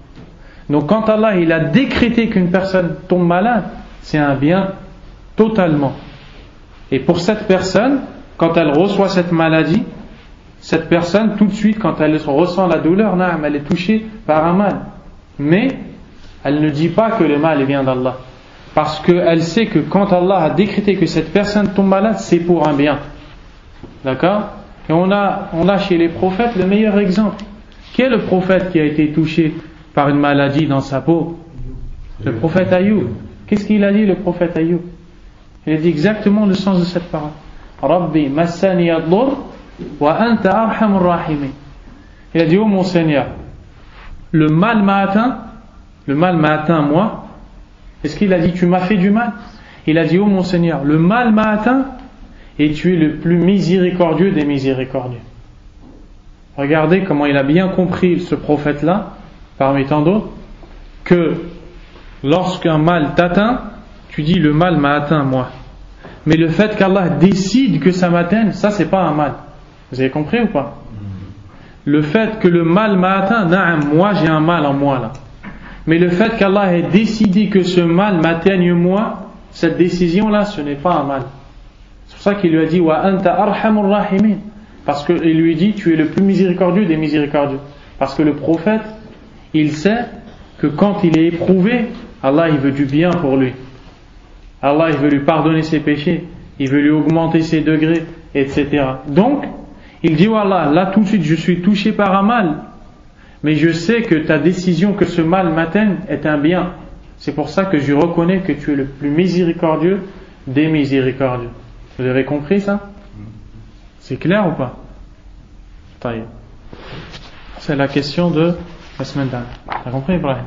Donc, quand Allah il a décrété qu'une personne tombe malade, c'est un bien totalement. Et pour cette personne, quand elle reçoit cette maladie, cette personne, tout de suite, quand elle ressent la douleur, elle est touchée par un mal. Mais elle ne dit pas que le mal vient d'Allah. Parce qu'elle sait que quand Allah a décrété que cette personne tombe malade, c'est pour un bien. D'accord? Et on a chez les prophètes le meilleur exemple. Qui est le prophète qui a été touché par une maladie dans sa peau? Le prophète Ayoub. Qu'est-ce qu'il a dit, le prophète Ayoub? Il a dit exactement le sens de cette parole. Rabbi massani ad-dur wa anta arhamur rahimin. Il a dit: oh mon Seigneur, le mal m'a atteint moi. Est-ce qu'il a dit tu m'as fait du mal? Il a dit: oh mon Seigneur, le mal m'a atteint et tu es le plus miséricordieux des miséricordieux. Regardez comment il a bien compris, ce prophète-là, parmi tant d'autres, que lorsqu'un mal t'atteint, tu dis le mal m'a atteint moi. Mais le fait qu'Allah décide que ça m'atteigne, ça c'est pas un mal. Vous avez compris ou pas? Le fait que le mal m'a atteint, moi j'ai un mal en moi là. Mais le fait qu'Allah ait décidé que ce mal m'atteigne moi, cette décision là, ce n'est pas un mal. C'est pour ça qu'il lui a dit: wa anta arhamur rahimin. Parce qu'il lui dit: tu es le plus miséricordieux des miséricordieux. Parce que le prophète, il sait que quand il est éprouvé, Allah il veut du bien pour lui. Allah il veut lui pardonner ses péchés, il veut lui augmenter ses degrés, etc. Donc, il dit: oh Allah, là tout de suite je suis touché par un mal, mais je sais que ta décision que ce mal m'atteigne est un bien. C'est pour ça que je reconnais que tu es le plus miséricordieux des miséricordieux. Vous avez compris ça? C'est clair ou pas? C'est la question de la semaine dernière. T'as compris, Ibrahim?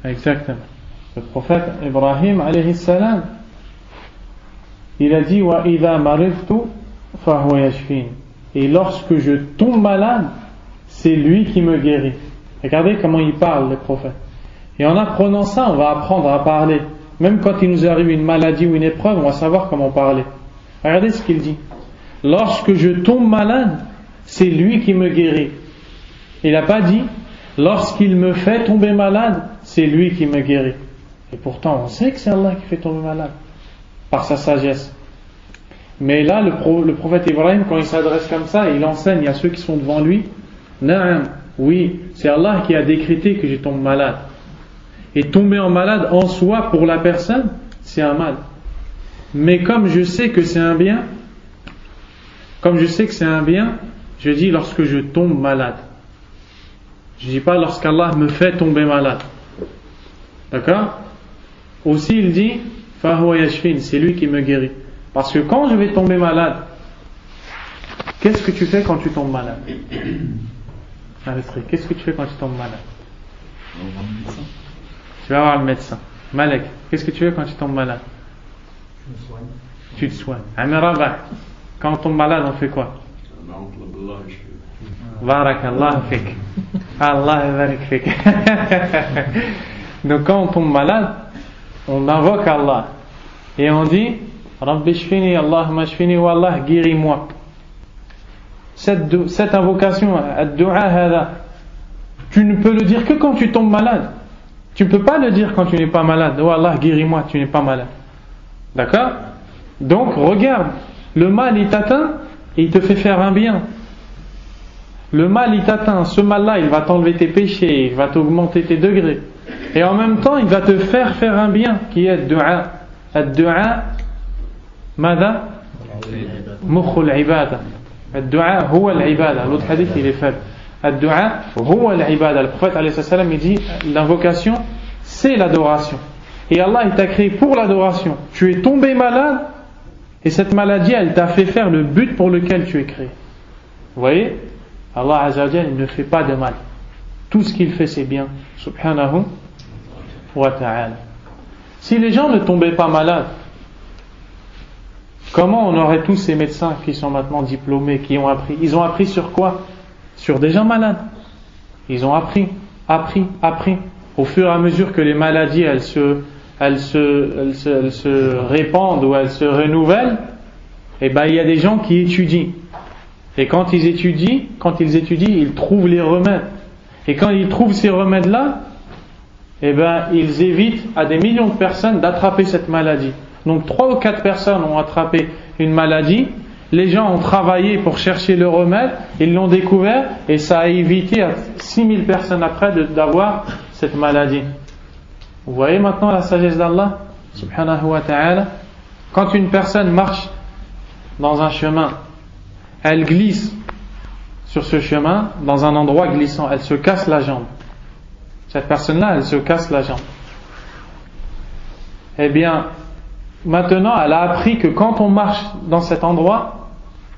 Exactement. Le prophète Ibrahim alayhi salam, il a dit: wa idha maridtu fa huwa yashfin. Et lorsque je tombe malade, c'est lui qui me guérit. Regardez comment il parle, le prophète. Et en apprenant ça, on va apprendre à parler. Même quand il nous arrive une maladie ou une épreuve, on va savoir comment parler. Regardez ce qu'il dit: lorsque je tombe malade, c'est lui qui me guérit. Il n'a pas dit: lorsqu'il me fait tomber malade, c'est lui qui me guérit. Et pourtant, on sait que c'est Allah qui fait tomber malade, par sa sagesse. Mais là, le prophète Ibrahim, quand il s'adresse comme ça, il enseigne à ceux qui sont devant lui, Na'am, oui, c'est Allah qui a décrété que je tombe malade. Et tomber en malade en soi, pour la personne, c'est un mal. Mais comme je sais que c'est un bien, je dis lorsque je tombe malade. Je dis pas lorsqu'Allah me fait tomber malade. D'accord? Aussi il dit Fahuwa yashfin, c'est lui qui me guérit. Parce que quand je vais tomber malade, qu'est-ce que tu fais quand tu tombes malade? Qu'est-ce que tu fais quand tu tombes malade? Tu vas voir le médecin. Malek, qu'est-ce que tu fais quand tu tombes malade? Tu te soignes. Quand on tombe malade, on fait quoi? Barakallah fik. Allah barik fik. Donc quand on tombe malade, on invoque Allah et on dit Rabbi shfini, Allahumma shfini, wa Allah guéris-moi. Cette invocation, ad-du'a hada, tu ne peux le dire que quand tu tombes malade. Tu ne peux pas le dire quand tu n'es pas malade. Oh Allah guéris-moi, tu n'es pas malade. D'accord? Donc regarde, le mal il t'atteint et il te fait faire un bien. Le mal il t'atteint, ce mal-là il va t'enlever tes péchés, il va t'augmenter tes degrés. Et en même temps il va te faire un bien qui est ad-du'a. Ad-du'a, mada? Mukhul ibada. Ad-du'a huwa al-ibada. L'autre hadith il est faible. Ad-du'a huwa al-ibada. Le prophète alayhi salam il dit l'invocation c'est l'adoration. Et Allah il t'a créé pour l'adoration. Tu es tombé malade et cette maladie elle t'a fait faire le but pour lequel tu es créé. Vous voyez? Allah Azza wa Jalla ne fait pas de mal. Tout ce qu'il fait c'est bien. Subhanahu wa ta'ala. Si les gens ne tombaient pas malades, comment on aurait tous ces médecins qui sont maintenant diplômés, qui ont appris? Ils ont appris sur quoi? Sur des gens malades. Ils ont appris. Au fur et à mesure que les maladies elles se répandent ou elles se renouvellent, et ben il y a des gens qui étudient. Et quand ils étudient, ils trouvent les remèdes. Et quand ils trouvent ces remèdes-là, eh ben ils évitent à des millions de personnes d'attraper cette maladie. Donc 3 ou 4 personnes ont attrapé une maladie, les gens ont travaillé pour chercher le remède, ils l'ont découvert et ça a évité à 6000 personnes après d'avoir cette maladie. Vous voyez maintenant la sagesse d'Allah subhanahu wa ta'ala. Quand une personne marche dans un chemin, elle glisse sur ce chemin dans un endroit glissant, elle se casse la jambe. Cette personne-là, elle se casse la jambe. Eh bien, maintenant, elle a appris que quand on marche dans cet endroit,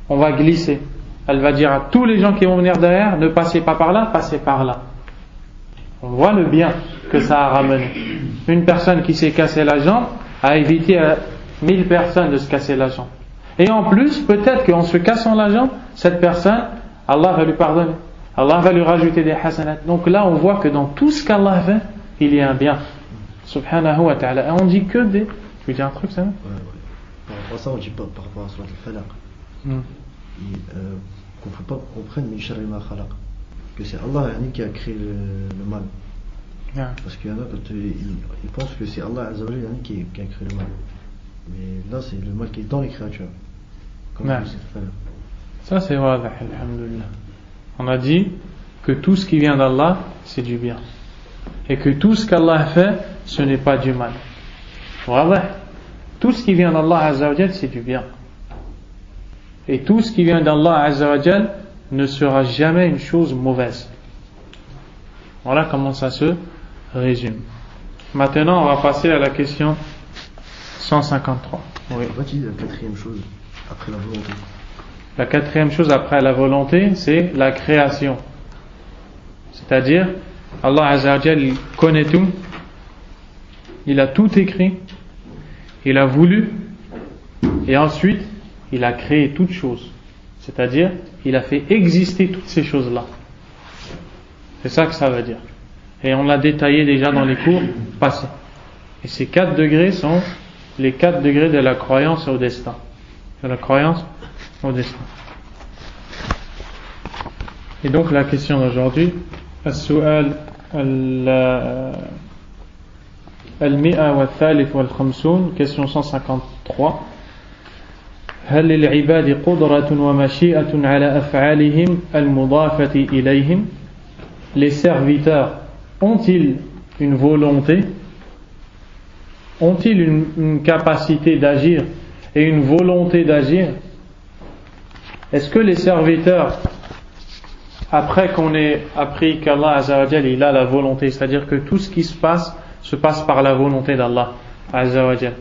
on va glisser. Elle va dire à tous les gens qui vont venir derrière, ne passez pas par là, passez par là. On voit le bien que ça a ramené. Une personne qui s'est cassé la jambe a évité à 1000 personnes de se casser la jambe. Et en plus, peut-être qu'en se cassant la jambe, cette personne, Allah va lui pardonner. Allah va lui rajouter des hasanat. Donc là, on voit que dans tout ce qu'Allah fait, il y a un bien. Subhanahu wa ta'ala. Et on dit que des... Tu veux dire un truc, ça? Ouais. Par rapport à ça, on dit pas par rapport à Surat al-Falaq. Qu'on ne faut pas qu'on comprenne min sharri ma khalaq. Que c'est Allah qui a créé le mal. Parce qu'il y en a quand ils pensent que c'est Allah Azza wa Jalla qui a créé le mal. Mais là, c'est le mal qui est dans les créatures. Comme ça, c'est wadah, alhamdulillah. On a dit que tout ce qui vient d'Allah, c'est du bien. Et que tout ce qu'Allah fait, ce n'est pas du mal. Wadah. Tout ce qui vient d'Allah Azza wa Jalla, c'est du bien. Et tout ce qui vient d'Allah Azza wa Jalla ne sera jamais une chose mauvaise. Voilà comment ça se résume. Maintenant, on va passer à la question 153. Oui. Voici la quatrième chose après la volonté. La quatrième chose après la volonté, c'est la création. C'est-à-dire, Allah Azza wa Jalla, il connaît tout, il a tout écrit, il a voulu, et ensuite, il a créé toutes choses. C'est-à-dire, il a fait exister toutes ces choses-là. C'est ça que ça veut dire. Et on l'a détaillé déjà dans les cours passés. Et ces 4 degrés sont les 4 degrés de la croyance au destin. De la croyance au destin. Et donc la question d'aujourd'hui, السؤال المئة والثالث والخمسون, question 153. هل للعباد قدرة ومشيئة على أفعالهم المضافة إليهم? Les serviteurs ont-ils une volonté? Ont-ils une capacité d'agir et une volonté d'agir? Est-ce que les serviteurs, après qu'on ait appris qu'Allah Azza wa Jal, il a la volonté, c'est-à-dire que tout ce qui se passe par la volonté d'Allah Azza wa Jal.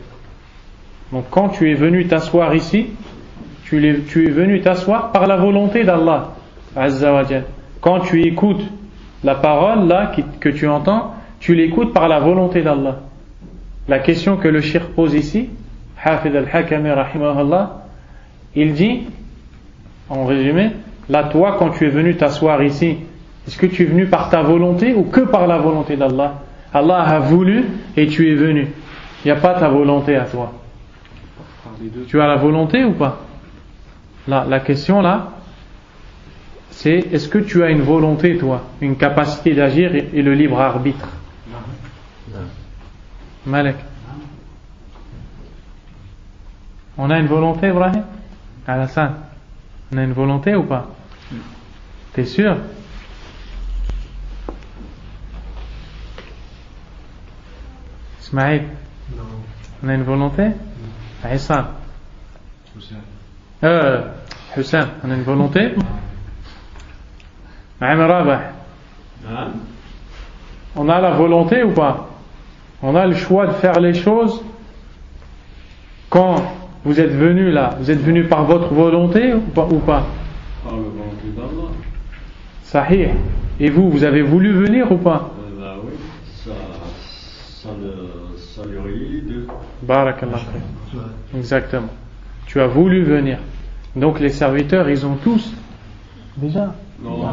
Donc quand tu es venu t'asseoir ici, tu es venu t'asseoir par la volonté d'Allah Azza wa Jal. Quand tu écoutes la parole là que tu entends, tu l'écoutes par la volonté d'Allah. La question que le cheikh pose ici, Hafid al-Hakami rahimahullah, il dit, en résumé, là toi quand tu es venu t'asseoir ici, est-ce que tu es venu par ta volonté ou que par la volonté d'Allah? Allah a voulu et tu es venu. Il n'y a pas ta volonté à toi. Tu as la volonté ou pas? Là, la question là, c'est est-ce que tu as une volonté toi, une capacité d'agir et le libre arbitre? Malek. On a une volonté, Ibrahim? Alassane, on a une volonté ou pas? T'es sûr? Ismaïl, on a une volonté? Aïssa, Hussein, on a une volonté? Rabah, on a la volonté ou pas? On a le choix de faire les choses. Quand vous êtes venus là, vous êtes venus par votre volonté ou pas? Par la volonté d'Allah. Sahih. Et vous avez voulu venir ou pas? Bah oui, ça lui relie les deux. Barakallah. Exactement. Tu as voulu venir. Donc les serviteurs, ils ont tous déjà. Non.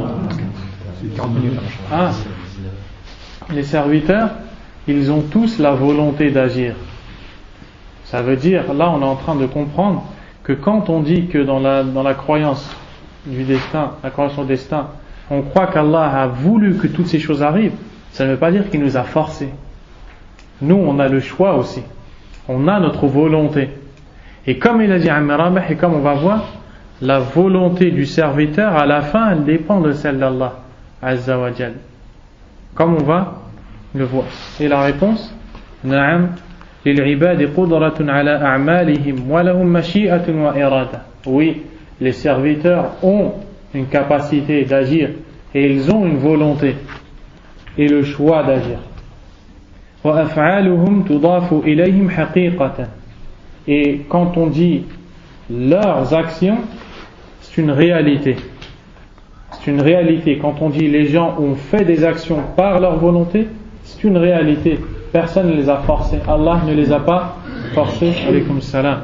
Ah. Les serviteurs, ils ont tous la volonté d'agir. Ça veut dire, là on est en train de comprendre que quand on dit que dans la croyance du destin, la croyance au destin, on croit qu'Allah a voulu que toutes ces choses arrivent, ça ne veut pas dire qu'il nous a forcés. Nous on a le choix aussi. On a notre volonté. Et comme il a dit Amr Rabah, et comme on va voir, la volonté du serviteur à la fin elle dépend de celle d'Allah Azza wa Jal. Comme on va le voir. Et la réponse, Na'am, lil'ibadi qudratun ala a'malihim wa lahum mashi'atun wa irada. Oui, les serviteurs ont une capacité d'agir et ils ont une volonté et le choix d'agir. Wa af'aluhum tudafu ilayhim haqiqatan. Et quand on dit leurs actions, c'est une réalité. C'est une réalité. Quand on dit les gens ont fait des actions par leur volonté, c'est une réalité. Personne ne les a forcés. Allah ne les a pas forcés. Alaykoum salam.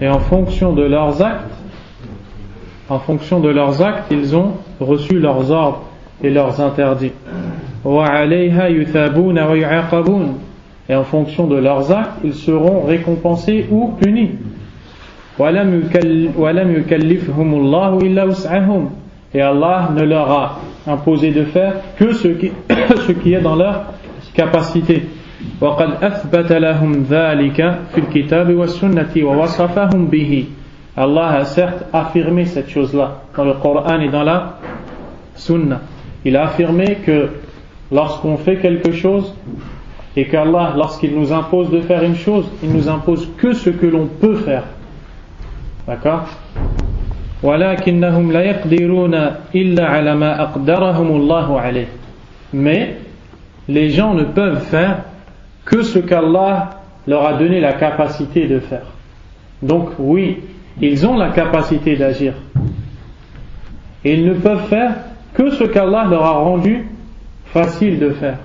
Et en fonction de leurs actes, ils ont reçu leurs ordres et leurs interdits. Et en fonction de leurs actes, ils seront récompensés ou punis. Et Allah ne leur a imposé de faire que ce qui est dans leur capacité. Allah a certes affirmé cette chose-là dans le Coran et dans la Sunna. Il a affirmé que lorsqu'on fait quelque chose et qu'Allah, lorsqu'il nous impose de faire une chose, il nous impose que ce que l'on peut faire. D'accord? Mais les gens ne peuvent faire que ce qu'Allah leur a donné la capacité de faire. Donc oui, ils ont la capacité d'agir. Et ils ne peuvent faire que ce qu'Allah leur a rendu facile de faire.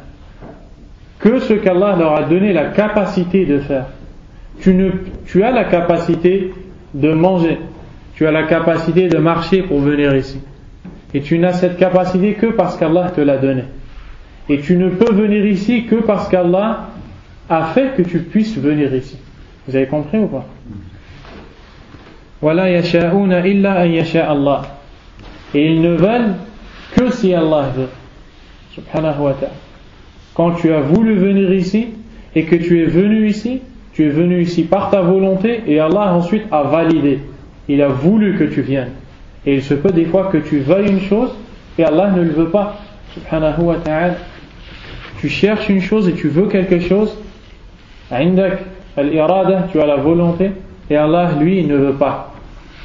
Que ce qu'Allah leur a donné la capacité de faire. Tu as la capacité de manger. Tu as la capacité de marcher pour venir ici. Et tu n'as cette capacité que parce qu'Allah te l'a donné. Et tu ne peux venir ici que parce qu'Allah a fait que tu puisses venir ici. Vous avez compris ou pas? وَلَا يَشَاءُونَ إِلَّا أَن يَشَاءَ اللَّهُ. Et ils ne veulent que si Allah veut. Subhanahu wa ta'ala. Quand tu as voulu venir ici, et que tu es venu ici par ta volonté et Allah ensuite a validé. Il a voulu que tu viennes. Et il se peut des fois que tu veuilles une chose et Allah ne le veut pas. Subhanahu wa ta'ala. Tu cherches une chose et tu veux quelque chose. Indak al-irada, tu as la volonté et Allah lui il ne veut pas.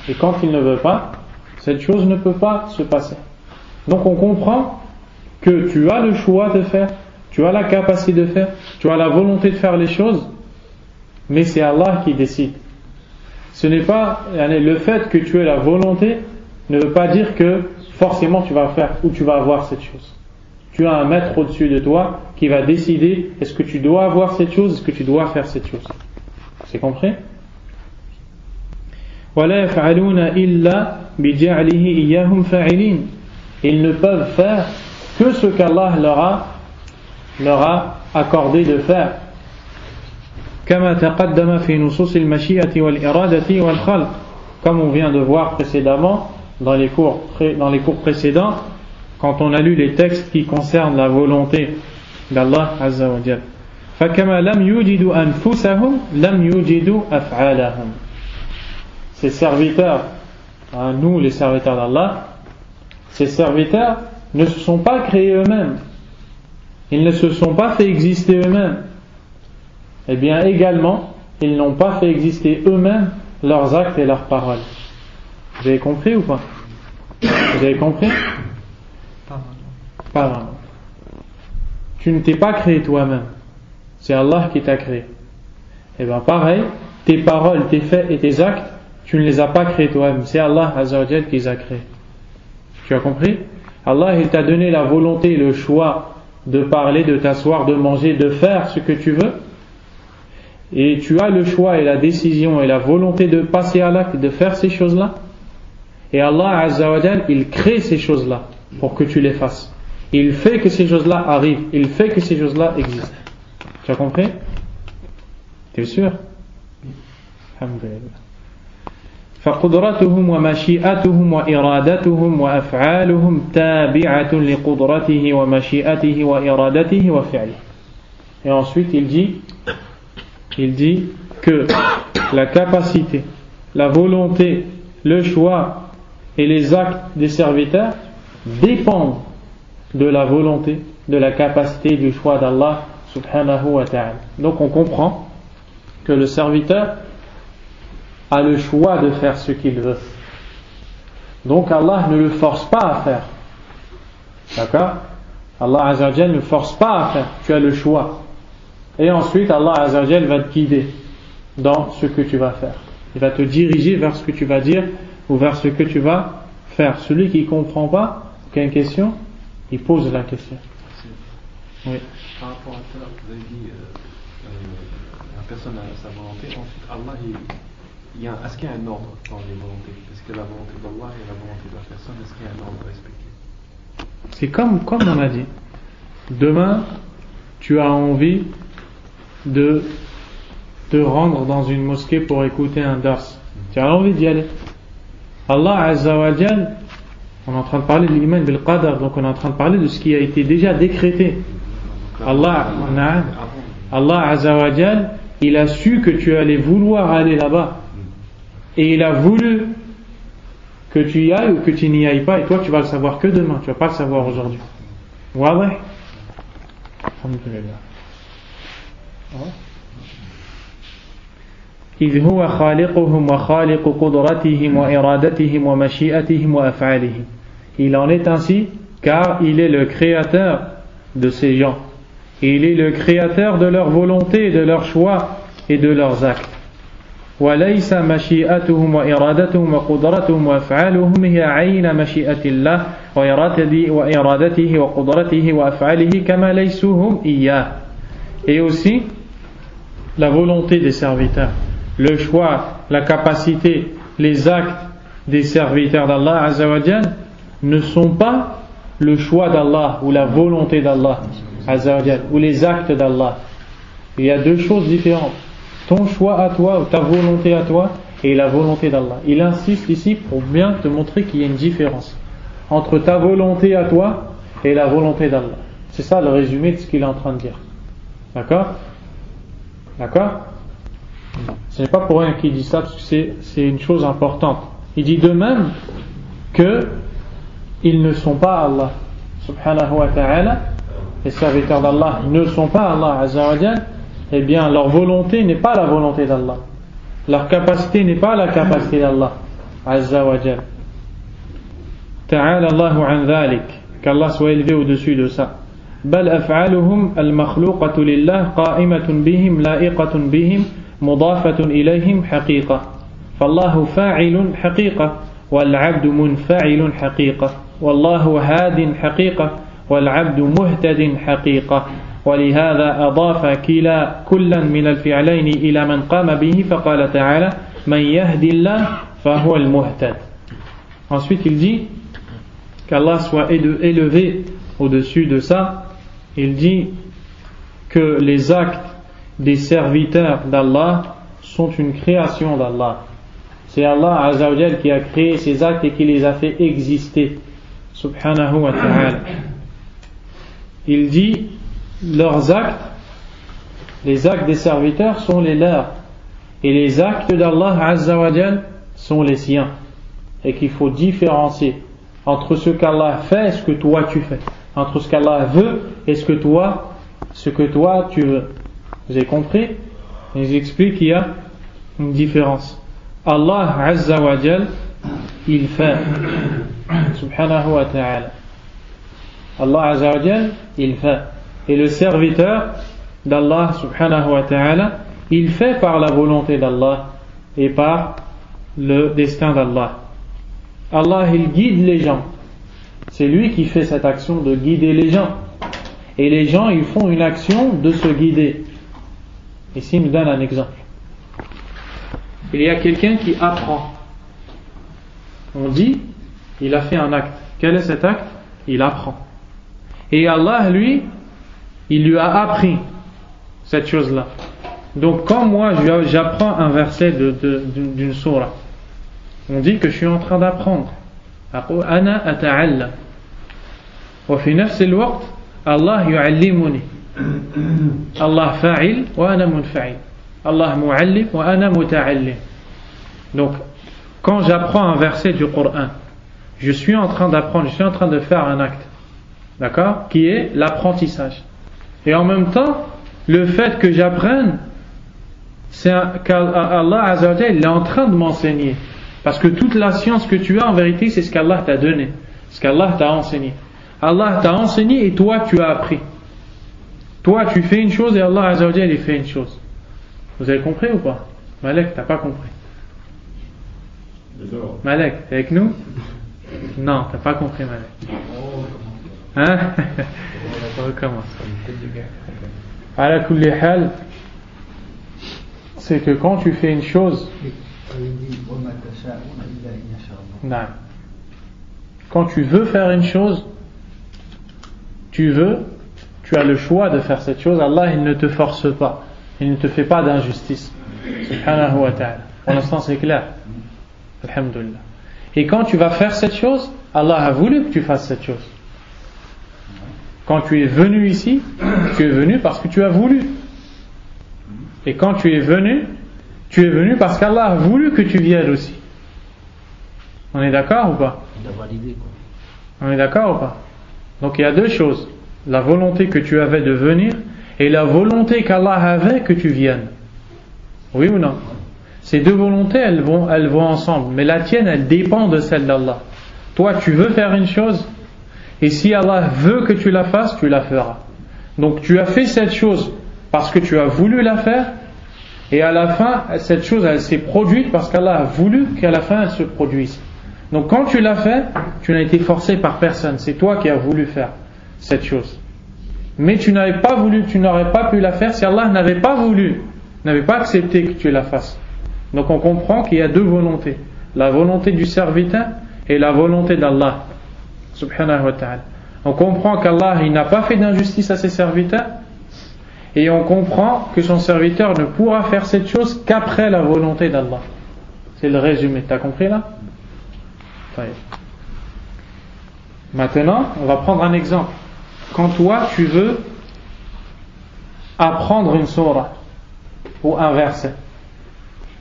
Et quand il ne veut pas, cette chose ne peut pas se passer. Donc on comprend que tu as le choix de faire, tu as la capacité de faire, tu as la volonté de faire les choses, mais c'est Allah qui décide. Ce n'est pas le fait que tu aies la volonté ne veut pas dire que forcément tu vas faire ou tu vas avoir cette chose. Tu as un maître au-dessus de toi qui va décider est-ce que tu dois avoir cette chose, est-ce que tu dois faire cette chose. C'est compris? وَلَا يَفْعَلُونَ إِلَّا بِجَعْلِهِ إِيَّهُمْ فَاعِلِينَ. Ils ne peuvent faire que ce qu'Allah leur a accordé de faire. كما تقدم في نصوص المشيئة والإرادة والخلق. Comme on vient de voir précédemment dans les cours précédents, quand on a lu les textes qui concernent la volonté d'Allah Azza wa Jal. فكما لم يوجدوا أنفسهم لم يوجدوا أفعالهم. Ces serviteurs, nous les serviteurs d'Allah, ces serviteurs ne se sont pas créés eux-mêmes, ils ne se sont pas fait exister eux-mêmes, et bien également ils n'ont pas fait exister eux-mêmes leurs actes et leurs paroles. Vous avez compris ou pas? Vous avez compris? Pas vraiment. Tu ne t'es pas créé toi-même, c'est Allah qui t'a créé. Et bien pareil, tes paroles, tes faits et tes actes, tu ne les as pas créés toi-même, c'est Allah Azza wa Jal qui les a créés. Tu as compris? Allah il t'a donné la volonté, le choix de parler, de t'asseoir, de manger, de faire ce que tu veux. Et tu as le choix et la décision et la volonté de passer à l'acte, de faire ces choses-là. Et Allah Azza wa Jal, il crée ces choses-là pour que tu les fasses. Il fait que ces choses-là arrivent, il fait que ces choses-là existent. Tu as compris? Tu es sûr? Alhamdulillah. فقدرتهم ومشيئتهم وإرادتهم وأفعالهم تابعة لقدرته ومشيئته وإرادته وفعله. Et ensuite il dit que la capacité, la volonté, le choix et les actes des serviteurs dépendent de la volonté, de la capacité, du choix d'Allah subhanahu wa ta'ala. Donc on comprend que le serviteur a le choix de faire ce qu'il veut. Donc Allah ne le force pas à faire. D'accord? Allah Azza wa Jal ne force pas à faire. Tu as le choix. Et ensuite Allah Azza wa Jal va te guider dans ce que tu vas faire. Il va te diriger vers ce que tu vas dire ou vers ce que tu vas faire. Celui qui ne comprend pas, qui a une question, il pose la question. Oui. Par rapport à ça, vous avez dit la personne a sa volonté, ensuite Allah est-ce qu'il y a un ordre dans les volontés? Est-ce que la volonté d'Allah et la volonté de la personne, est-ce qu'il y a un ordre à respecter? C'est comme on a dit. Demain, tu as envie de te rendre dans une mosquée pour écouter un dars. Tu as envie d'y aller. Allah Azza wa Jal, on est en train de parler de l'iman bil qadar, donc on est en train de parler de ce qui a été déjà décrété. Allah Azza wa Jal, il a su que tu allais vouloir aller là-bas. Et il a voulu que tu y ailles ou que tu n'y ailles pas, et toi tu vas le savoir que demain, tu vas pas le savoir aujourd'hui. Wallah. Alhamdulillah. إذ هو خالقهم وخالق قدرتهم وإرادتهم ومشيئتهم وأفعالهم. Il en est ainsi car il est le créateur de ces gens. Et il est le créateur de leur volonté, de leurs choix et de leurs actes. وليس مشيئتهم وإرادتهم وقدرتهم وأفعالهم هي عين مشيئة الله وإرادته وقدرته وأفعاله كما ليسوهم إياه. Et aussi la volonté des serviteurs, le choix, la capacité, les actes des serviteurs d'Allah Azza wa Jal ne sont pas le choix d'Allah ou la volonté d'Allah Azza wa Jal ou les actes d'Allah. Il y a deux choses différentes. Ton choix à toi ou ta volonté à toi et la volonté d'Allah. Il insiste ici pour bien te montrer qu'il y a une différence entre ta volonté à toi et la volonté d'Allah. C'est ça le résumé de ce qu'il est en train de dire. D'accord? D'accord? Ce n'est pas pour rien qu'il dit ça, parce que c'est une chose importante. Il dit de même que ils ne sont pas Allah subhanahu wa ta'ala, les serviteurs d'Allah ne sont pas Allah azza wa jal, eh bien leur volonté n'est pas la volonté d'Allah, leur capacité n'est pas la capacité d'Allah azza wa jal. Ta'ala Allahu an dhalik, qu'Allah soit élevé au-dessus de ça. بل أفعالهم المخلوقة لله قائمة بهم لائقة بهم مضافة إليهم حقيقة فالله فاعل حقيقة والعبد منفعل حقيقة والله هاد حقيقة والعبد مهتد حقيقة ولهذا أضاف كلا من الفعلين إلى من قام به فقال تعالى من يهدي الله فهو المهتد. Ensuite il dit qu'Allah soit élevé au-dessus de ça. Il dit que les actes des serviteurs d'Allah sont une création d'Allah. C'est Allah Azza wa Jal qui a créé ces actes et qui les a fait exister. Subhanahu wa ta'ala. Il dit leurs actes, les actes des serviteurs sont les leurs et les actes d'Allah Azza wa Jal sont les siens. Et qu'il faut différencier entre ce qu'Allah fait et ce que toi tu fais. Entre ce qu'Allah veut et ce que toi tu veux. Vous avez compris? Ils expliquent qu'il y a une différence. Allah Azza wa Jal, il fait. Subhanahu wa ta'ala. Allah Azza wa Jal, il fait. Et le serviteur d'Allah Subhanahu wa ta'ala, il fait par la volonté d'Allah et par le destin d'Allah. Allah, il guide les gens. C'est lui qui fait cette action de guider les gens. Et les gens, ils font une action de se guider. Ici, il me donne un exemple. Il y a quelqu'un qui apprend. On dit, il a fait un acte. Quel est cet acte? Il apprend. Et Allah, lui, il lui a appris cette chose-là. Donc, quand moi, j'apprends un verset d'une sourate, on dit que je suis en train d'apprendre. أنا أتعلم وفي نفس الوقت الله يعلمني الله فاعل وأنا منفعل الله معلم وأنا متعلم. Donc quand j'apprends un verset du Coran, je suis en train d'apprendre, je suis en train de faire un acte, d'accord, qui est l'apprentissage. Et en même temps, le fait que j'apprenne, c'est qu'Allah Azza wa Jalla, il est en train de m'enseigner. Parce que toute la science que tu as, en vérité, c'est ce qu'Allah t'a donné, ce qu'Allah t'a enseigné. Allah t'a enseigné et toi, tu as appris. Toi, tu fais une chose et Allah Azza wa Jalla, il fait une chose. Vous avez compris ou pas? Malek, t'as pas compris? Malek, t'es avec nous? Non, t'as pas compris, Malek. Hein? On recommence. Ala kulli hal, c'est que quand tu fais une chose, quand tu veux faire une chose, tu as le choix de faire cette chose. Allah, il ne te force pas, il ne te fait pas d'injustice. Subhanahu wa ta'ala. Pour l'instant, c'est clair. Alhamdulillah. Et quand tu vas faire cette chose, Allah a voulu que tu fasses cette chose. Quand tu es venu ici, tu es venu parce que tu as voulu. Et quand tu es venu parce qu'Allah a voulu que tu viennes aussi. On est d'accord ou pas? On est d'accord ou pas? Donc il y a deux choses. La volonté que tu avais de venir et la volonté qu'Allah avait que tu viennes. Oui ou non? Ces deux volontés, elles vont ensemble. Mais la tienne, elle dépend de celle d'Allah. Toi, tu veux faire une chose et si Allah veut que tu la fasses, tu la feras. Donc tu as fait cette chose parce que tu as voulu la faire. Et à la fin, cette chose, elle s'est produite parce qu'Allah a voulu qu'à la fin, elle se produise. Donc quand tu l'as fait, tu n'as été forcé par personne. C'est toi qui as voulu faire cette chose. Mais tu n'aurais pas pu la faire si Allah n'avait pas voulu, n'avait pas accepté que tu la fasses. Donc on comprend qu'il y a deux volontés. La volonté du serviteur et la volonté d'Allah. Subhanahu wa ta'ala. On comprend qu'Allah, il n'a pas fait d'injustice à ses serviteurs. Et on comprend que son serviteur ne pourra faire cette chose qu'après la volonté d'Allah. C'est le résumé. T'as compris là? Maintenant, on va prendre un exemple. Quand toi, tu veux apprendre une sourate, ou un verset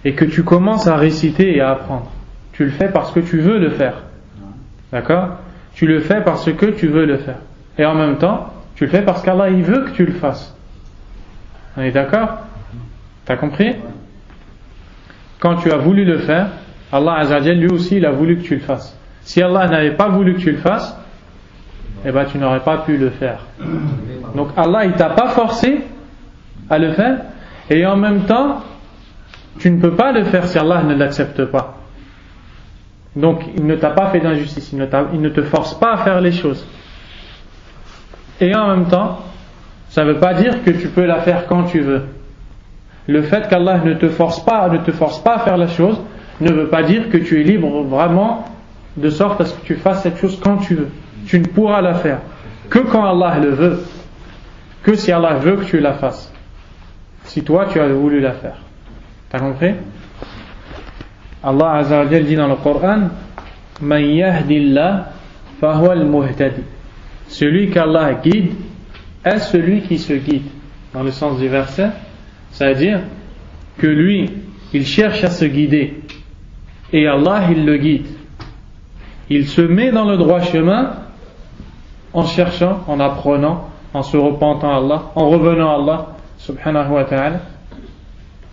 et que tu commences à réciter et à apprendre, tu le fais parce que tu veux le faire. D'accord? Tu le fais parce que tu veux le faire. Et en même temps, tu le fais parce qu'Allah il veut que tu le fasses. On est d'accord? T'as compris? Quand tu as voulu le faire, Allah Azza wa Jalla lui aussi il a voulu que tu le fasses. Si Allah n'avait pas voulu que tu le fasses, eh ben tu n'aurais pas pu le faire. Donc Allah il t'a pas forcé à le faire, et en même temps tu ne peux pas le faire si Allah ne l'accepte pas. Donc il ne t'a pas fait d'injustice, il ne te force pas à faire les choses. Et en même temps, ça ne veut pas dire que tu peux la faire quand tu veux. Le fait qu'Allah ne te force pas à faire la chose ne veut pas dire que tu es libre vraiment de sorte à ce que tu fasses cette chose quand tu veux. Tu ne pourras la faire que quand Allah le veut, que si Allah veut que tu la fasses. Si toi tu as voulu la faire. T'as compris? Allah Azza wa Jalla dit dans le Coran: Man yahdillah fahuwa al-muhtadi. Celui qu'Allah guide est celui qui se guide. Dans le sens du verset, c'est-à-dire que lui, il cherche à se guider et Allah, il le guide. Il se met dans le droit chemin en cherchant, en apprenant, en se repentant à Allah, en revenant à Allah subhanahu wa ta'ala.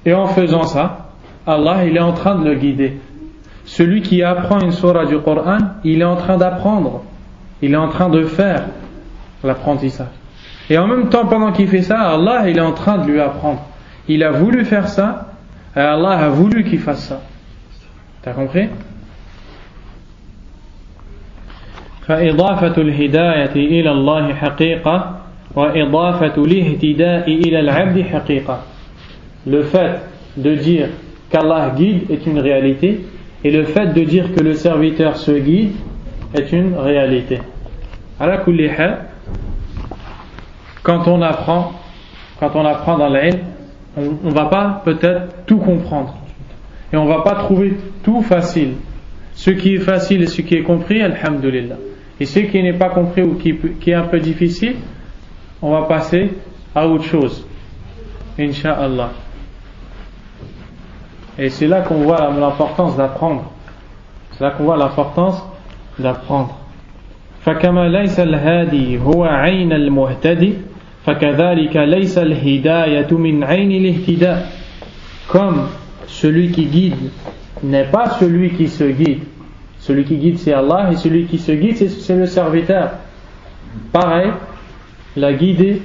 Et en faisant ça, Allah, il est en train de le guider. Celui qui apprend une sourate du Coran, il est en train d'apprendre. Il est en train de faire l'apprentissage. Et en même temps, pendant qu'il fait ça, Allah, il est en train de lui apprendre. Il a voulu faire ça, et Allah a voulu qu'il fasse ça. T'as compris? فإضافة الهداية إلى الله حقيقة وإضافة الاهتداء إلى العبد حقيقة. Le fait de dire qu'Allah guide est une réalité, et le fait de dire que le serviteur se guide est une réalité. Ala kulli hal, quand on apprend dans l'ilm, on va pas peut-être tout comprendre, et on va pas trouver tout facile. Ce qui est facile et ce qui est compris, alhamdulillah. Et ce qui n'est pas compris ou qui est un peu difficile, on va passer à autre chose, Inch'Allah. Et c'est là qu'on voit l'importance d'apprendre. C'est là qu'on voit l'importance d'apprendre. فكما ليس الهادي هو عين المهتدي فكذلك ليس الهداية من عين الاهتداء. Comme celui qui guide n'est pas celui qui se guide. Celui qui guide c'est Allah, et celui qui se guide c'est le serviteur. Pareil, la guider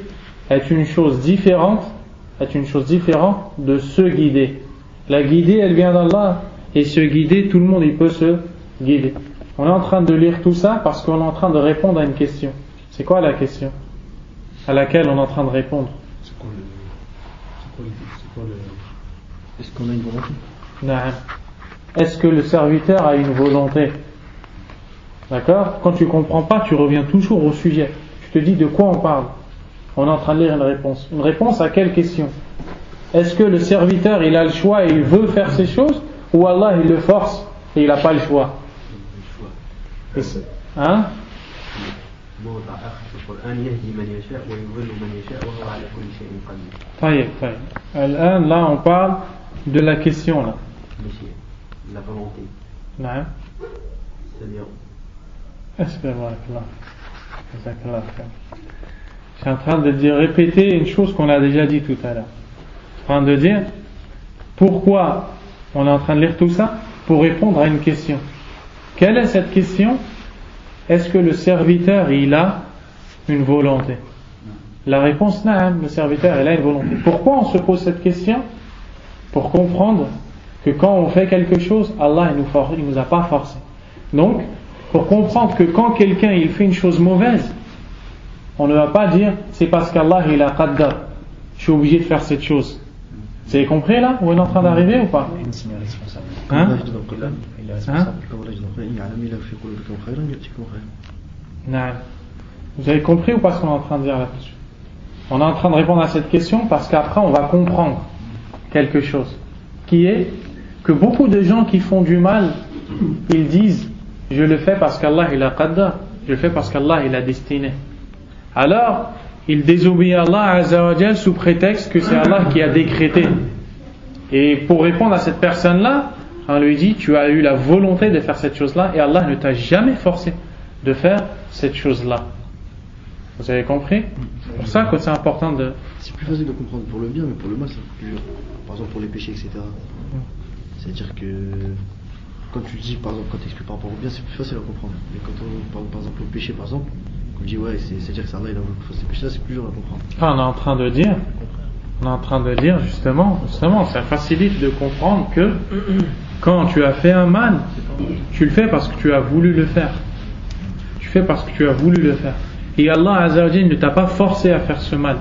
est une chose différente de se guider. La guider elle vient d'Allah, et se guider, tout le monde il peut se guider. On est en train de lire tout ça parce qu'on est en train de répondre à une question. C'est quoi la question à laquelle on est en train de répondre? Est-ce qu'on a une volonté? Non. Est-ce que le serviteur a une volonté? D'accord? Quand tu comprends pas, tu reviens toujours au sujet. Tu te dis de quoi on parle. On est en train de lire une réponse. Une réponse à quelle question? Est-ce que le serviteur il a le choix et il veut faire ces choses, ou Allah il le force et il n'a pas le choix? Hein? Là on parle de la question là. La volonté. Non. C'est-à-dire. Je suis en train de répéter une chose qu'on a déjà dit tout à l'heure. Je suis en train de dire pourquoi on est en train de lire tout ça, pour répondre à une question. Quelle est cette question? Est-ce que le serviteur il a une volonté? La réponse non, le serviteur il a une volonté. Pourquoi on se pose cette question? Pour comprendre que quand on fait quelque chose, Allah il nous a pas forcé. Donc, pour comprendre que quand quelqu'un il fait une chose mauvaise, on ne va pas dire c'est parce qu'Allah il a qaddar, je suis obligé de faire cette chose. Vous avez compris là? Où on est en train d'arriver ou pas? Hein? Vous avez compris ou pas ce qu'on est en train de dire là-dessus? On est en train de répondre à cette question parce qu'après on va comprendre quelque chose qui est que beaucoup de gens qui font du mal, ils disent je le fais parce qu'Allah il a qaddar, je le fais parce qu'Allah il a destiné. Alors ils désobéissent à Allah Azza wa Jal sous prétexte que c'est Allah qui a décrété Et pour répondre à cette personne-là, on lui dit, tu as eu la volonté de faire cette chose-là et Allah ne t'a jamais forcé de faire cette chose-là. Vous avez compris? C'est pour ça que c'est important de... C'est plus facile de comprendre pour le bien, mais pour le mal, c'est plus dur. Par exemple, pour les péchés, etc. C'est-à-dire que quand tu dis, par exemple, quand tu expliques par rapport au bien, c'est plus facile à comprendre. Mais quand on parle, par exemple, au péché, par exemple, on dit, ouais, c'est-à-dire que c'est Allah, il a voulu faire ces péchés-là, c'est plus dur à comprendre. On est en train de dire justement, ça facilite de comprendre que quand tu as fait un mal, tu le fais parce que tu as voulu le faire. Tu fais parce que tu as voulu le faire. Et Allah Azza wa Jalla ne t'a pas forcé à faire ce mal.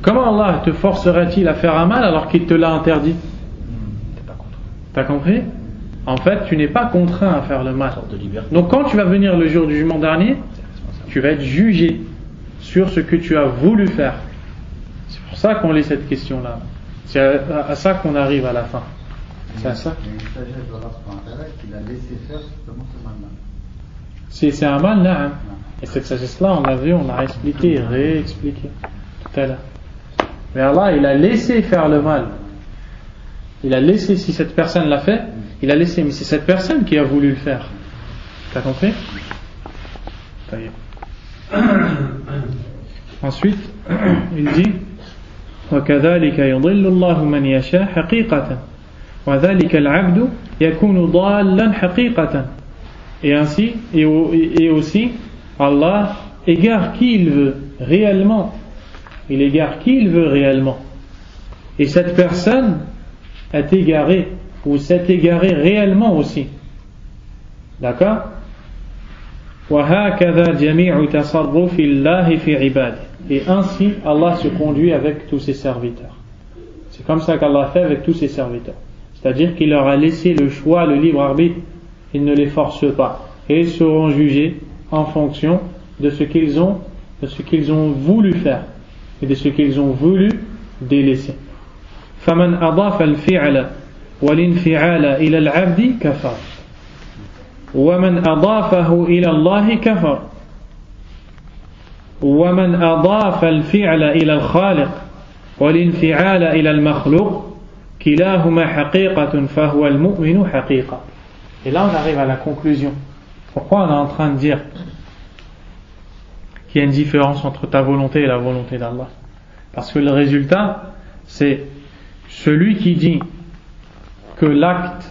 Comment Allah te forcerait-il à faire un mal alors qu'il te l'a interdit? T'as compris? En fait, tu n'es pas contraint à faire le mal. Donc quand tu vas venir le jour du jugement dernier, tu vas être jugé sur ce que tu as voulu faire. C'est pour ça qu'on lit cette question-là. C'est à ça qu'on arrive à la fin. C'est à ça. Il y a une sagesse d'Allah qu'il a laissé faire justement ce mal-là. Si c'est un mal, là. Et cette sagesse-là, on l'a vu, on l'a expliqué, réexpliqué tout à l'heure. Mais Allah, il a laissé faire le mal. Il a laissé, si cette personne l'a fait, il a laissé. Mais c'est cette personne qui a voulu le faire. T'as compris? Ensuite, il dit وَكَذَلِكَ يُضِلُّ اللَّهُ مَنْ يَشَاءُ حَقِيقَةً وَذَلِكَ الْعَبْدُ يَكُونُ ضَالًّا حَقِيقَةً. Et ainsi, et aussi, Allah égare qui il veut réellement. Il égare qui il veut réellement. Et cette personne est égarée, ou s'est égarée réellement aussi. D'accord? وَهَكَذَا جَمِيعُ تَصَرُّفِ اللَّهِ فِي عِبَادِهِ. Et ainsi, Allah se conduit avec tous ses serviteurs. C'est comme ça qu'Allah fait avec tous ses serviteurs. C'est-à-dire qu'il leur a laissé le choix, le libre arbitre. Il ne les force pas. Et ils seront jugés en fonction de ce qu'ils ont voulu faire et de ce qu'ils ont voulu délaisser. فَمَنْ أَضَافَ الْفِعْلَ وَالْإِنْفِعَالَ إِلَى الْعَبْدِ كَفَرَ وَمَنْ أَضَافَهُ إِلَى اللَّهِ كَفَرَ وَمَنْ أَضَافَ الْفِعْلَ إِلَى الْخَالِقِ وَالْإِنْفِعَالَ إِلَى الْمَخْلُوقِ كِلَاهُمَا حَقِيقَةٌ فَهُوَ الْمُؤْمِنُ حَقِيقَةٌ. Et là on arrive à la conclusion. Pourquoi on est en train de dire qu'il y a une différence entre ta volonté et la volonté d'Allah? Parce que le résultat, c'est celui qui dit que l'acte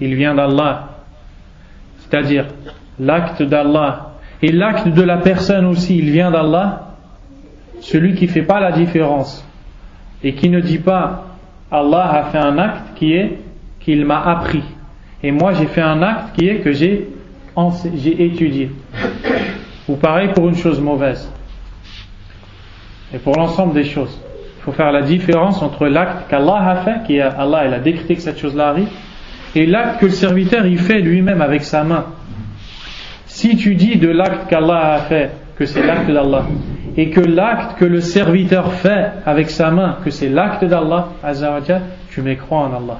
il vient d'Allah, c'est-à-dire l'acte d'Allah et l'acte de la personne aussi il vient d'Allah. Celui qui ne fait pas la différence et qui ne dit pas Allah a fait un acte qui est qu'il m'a appris et moi j'ai fait un acte qui est que j'ai étudié, ou pareil pour une chose mauvaise et pour l'ensemble des choses. Il faut faire la différence entre l'acte qu'Allah a fait, qui est Allah il a décrété que cette chose-là arrive, et l'acte que le serviteur il fait lui-même avec sa main. Si tu dis de l'acte qu'Allah a fait que c'est l'acte d'Allah, et que l'acte que le serviteur fait avec sa main que c'est l'acte d'Allah Azza wa Jal, tu mécrois en Allah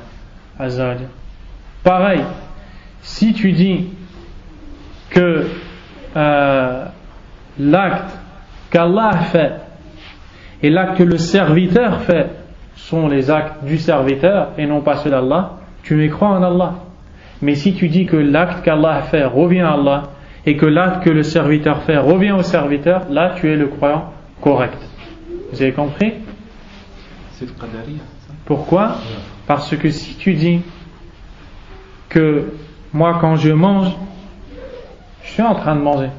Azza wa Jal. Pareil, si tu dis que l'acte qu'Allah fait et l'acte que le serviteur fait sont les actes du serviteur et non pas ceux d'Allah, tu mécrois en Allah. Mais si tu dis que l'acte qu'Allah fait revient à Allah et que l'acte que le serviteur fait revient au serviteur, là tu es le croyant correct. Vous avez compris? C'est le qadariya. Pourquoi? Parce que si tu dis que moi quand je mange, je suis en train de manger,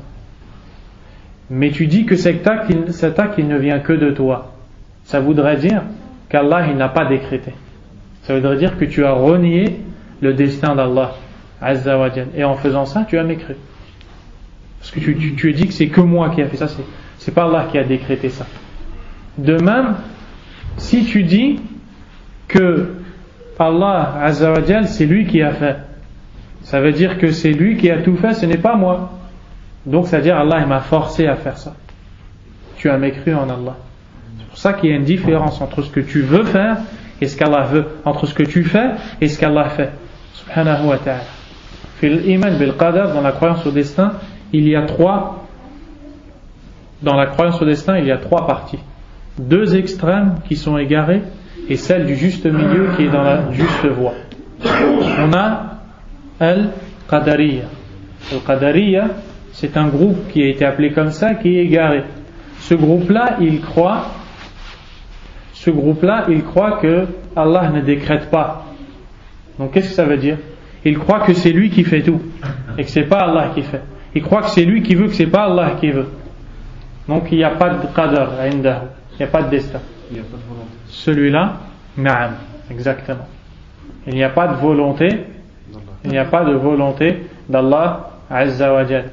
mais tu dis que cet acte il ne vient que de toi, ça voudrait dire qu'Allah il n'a pas décrété. Ça voudrait dire que tu as renié le destin d'Allah Azza wa Jal, et en faisant ça tu as mécru. Parce que tu dis que c'est que moi qui a fait ça, c'est pas Allah qui a décrété ça. De même, si tu dis que Allah Azza wa Jal c'est lui qui a fait, ça veut dire que c'est lui qui a tout fait, ce n'est pas moi. Donc ça veut dire Allah il m'a forcé à faire ça. Tu as mécru en Allah. C'est pour ça qu'il y a une différence entre ce que tu veux faire et ce qu'Allah veut, entre ce que tu fais et ce qu'Allah fait. Subhanahu wa ta'ala. Fil iman bil qadar, dans la croyance au destin, il y a trois parties. deux extrêmes qui sont égarés et celle du juste milieu qui est dans la juste voie. On a Al-Qadariya. Al-Qadariya, c'est un groupe qui a été appelé comme ça, qui est égaré. Ce groupe-là, il croit que Allah ne décrète pas. Donc qu'est-ce que ça veut dire? Il croit que c'est lui qui fait tout et que c'est pas Allah qui fait. Il croit que c'est lui qui veut, que c'est pas Allah qui veut. Donc il n'y a pas de qadar, il n'y a pas de destin. Il n'y a pas de volonté. Celui-là, na'am, exactement. Il n'y a pas de volonté. Il n'y a pas de volonté d'Allah Azza wa Jal.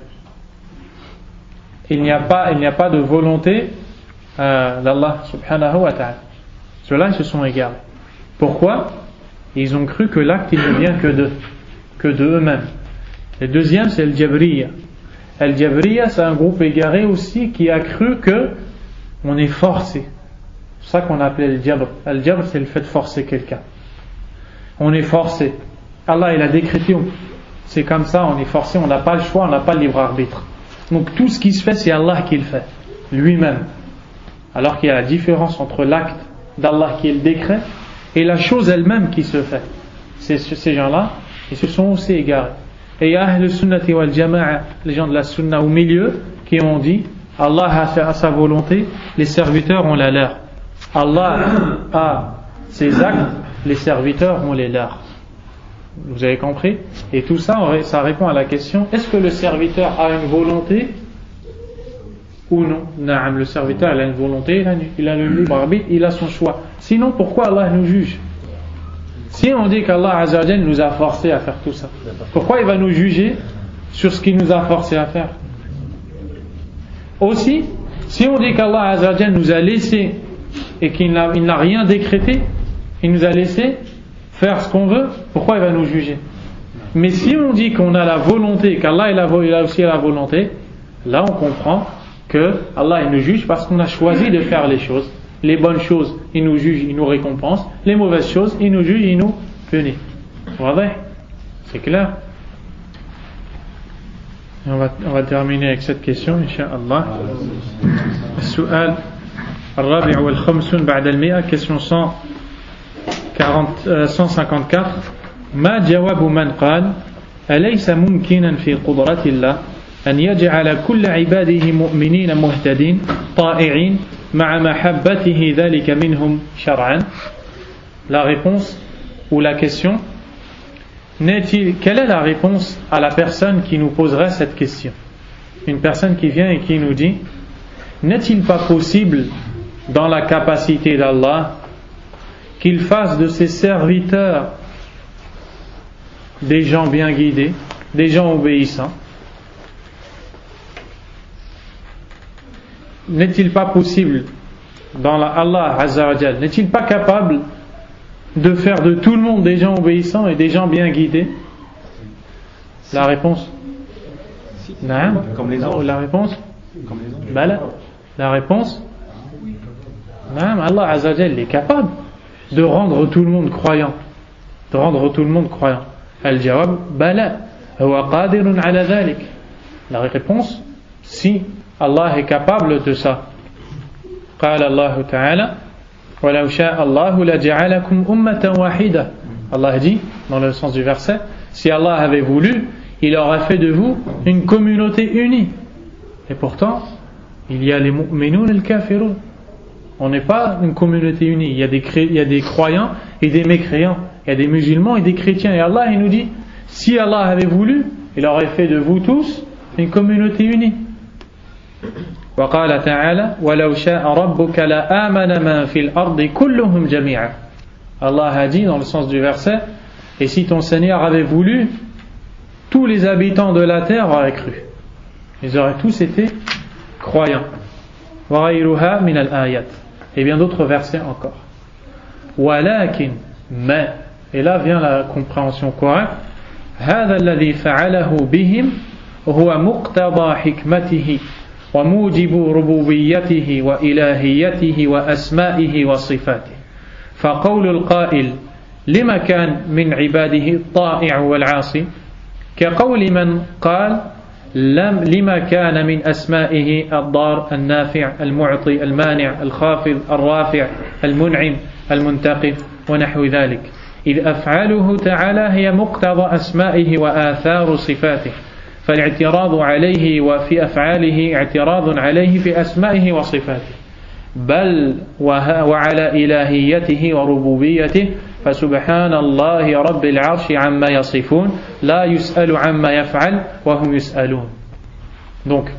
Il n'y a pas de volonté d'Allah Subhanahu wa Ta'ala. Ceux-là, ils se sont égarés. Pourquoi? Ils ont cru que l'acte, il ne vient que de eux-mêmes. Le deuxième, c'est Al-Jabriya. Al-Jabriya, c'est un groupe égaré aussi qui a cru que on est forcé. C'est ça qu'on appelait Al-Jabr. Al-Jabr, c'est le fait de forcer quelqu'un. On est forcé. Allah, il a décrété, c'est comme ça, on est forcé, on n'a pas le choix, on n'a pas le libre arbitre. Donc tout ce qui se fait, c'est Allah qui le fait, lui-même. Alors qu'il y a la différence entre l'acte d'Allah qui est le décret et la chose elle-même qui se fait. Ces gens-là, ils se sont aussi égarés. Et il y a Ahl Sunnati wal Jama'a, les gens de la Sunna au milieu, qui ont dit Allah a sa volonté, les serviteurs ont la leur. Allah a ses actes, les serviteurs ont les leurs. Vous avez compris? Et tout ça, ça répond à la question, est-ce que le serviteur a une volonté ou non? Naam, le serviteur il a une volonté, il a le libre arbitre, il a son choix. Sinon, pourquoi Allah nous juge? Si on dit qu'Allah Azza wa Jal nous a forcé à faire tout ça, pourquoi il va nous juger sur ce qu'il nous a forcé à faire? Aussi, si on dit qu'Allah Azza wa Jal nous a laissé et qu'il n'a rien décrété, il nous a laissé faire ce qu'on veut, pourquoi il va nous juger? Mais si on dit qu'on a la volonté, qu'Allah il a aussi la volonté, là on comprend que Allah il nous juge parce qu'on a choisi de faire les choses. Les bonnes choses, il nous juge, il nous récompense. Les mauvaises choses, il nous juge, il nous punit. Voilà, c'est clair. Et on va terminer avec cette question, Inch'Allah. السؤال الرابع والخمسون بعد المئة, question 154. ما جواب من قال أليس ممكنا في قدرة الله أن يجعل كل عباده مؤمنين مهتدين طائعين مع محبته ذلك منهم شرعا? La réponse ou la question, quelle est la réponse à la personne qui nous poserait cette question? Une personne qui vient et qui nous dit, n'est-il pas possible dans la capacité d'Allah qu'il fasse de ses serviteurs des gens bien guidés, des gens obéissants? N'est-il pas possible dans Allah Azza wa Jal, n'est-il pas capable de faire de tout le monde des gens obéissants et des gens bien guidés? La réponse, non. Comme les autres. La réponse, Comme les autres. Bala. La réponse, non. Allah Azza wa Jal est capable de rendre tout le monde croyant, de rendre tout le monde croyant. Al-jawab bala, huwa qadirun ala dhalik. La réponse, si Allah est capable de ça. قال الله تعالى ولو شاء الله لجعلكم أمة واحدة. Allah dit dans le sens du verset, si Allah avait voulu, il aurait fait de vous une communauté unie. Et pourtant, il y a les mu'minun et les kafirun. On n'est pas une communauté unie. Il y a des croyants et des mécréants. Il y a des musulmans et des chrétiens. Et Allah, il nous dit, si Allah avait voulu, il aurait fait de vous tous une communauté unie. وقال تعالى ولو شاء ربك لآمن من في الأرض كلهم جميعا. Allah a dit dans le sens du verset, et si ton Seigneur avait voulu, tous les habitants de la terre auraient cru. Ils auraient tous été croyants. وغيرها من الآيات. Et bien d'autres versets encore. ولكن mais, et là vient la compréhension correcte, هذا الذي فعله بهم هو مقتضى حكمته وموجب ربوبيته وإلهيته وأسمائه وصفاته. فقول القائل لما كان من عباده الطائع والعاصي كقول من قال لما كان من أسمائه الضار النافع المعطي المانع الخافض الرافع المنعم المنتقم ونحو ذلك إذ أفعاله تعالى هي مقتضى أسمائه وآثار صفاته فالاعتراض عليه وفي أفعاله اعتراض عليه في أسمائه وصفاته بل وعلى إلهيته وربوبيته فسبحان الله رب العرش عما يصفون لا يسأل عما يفعل وهم يسألون. Donc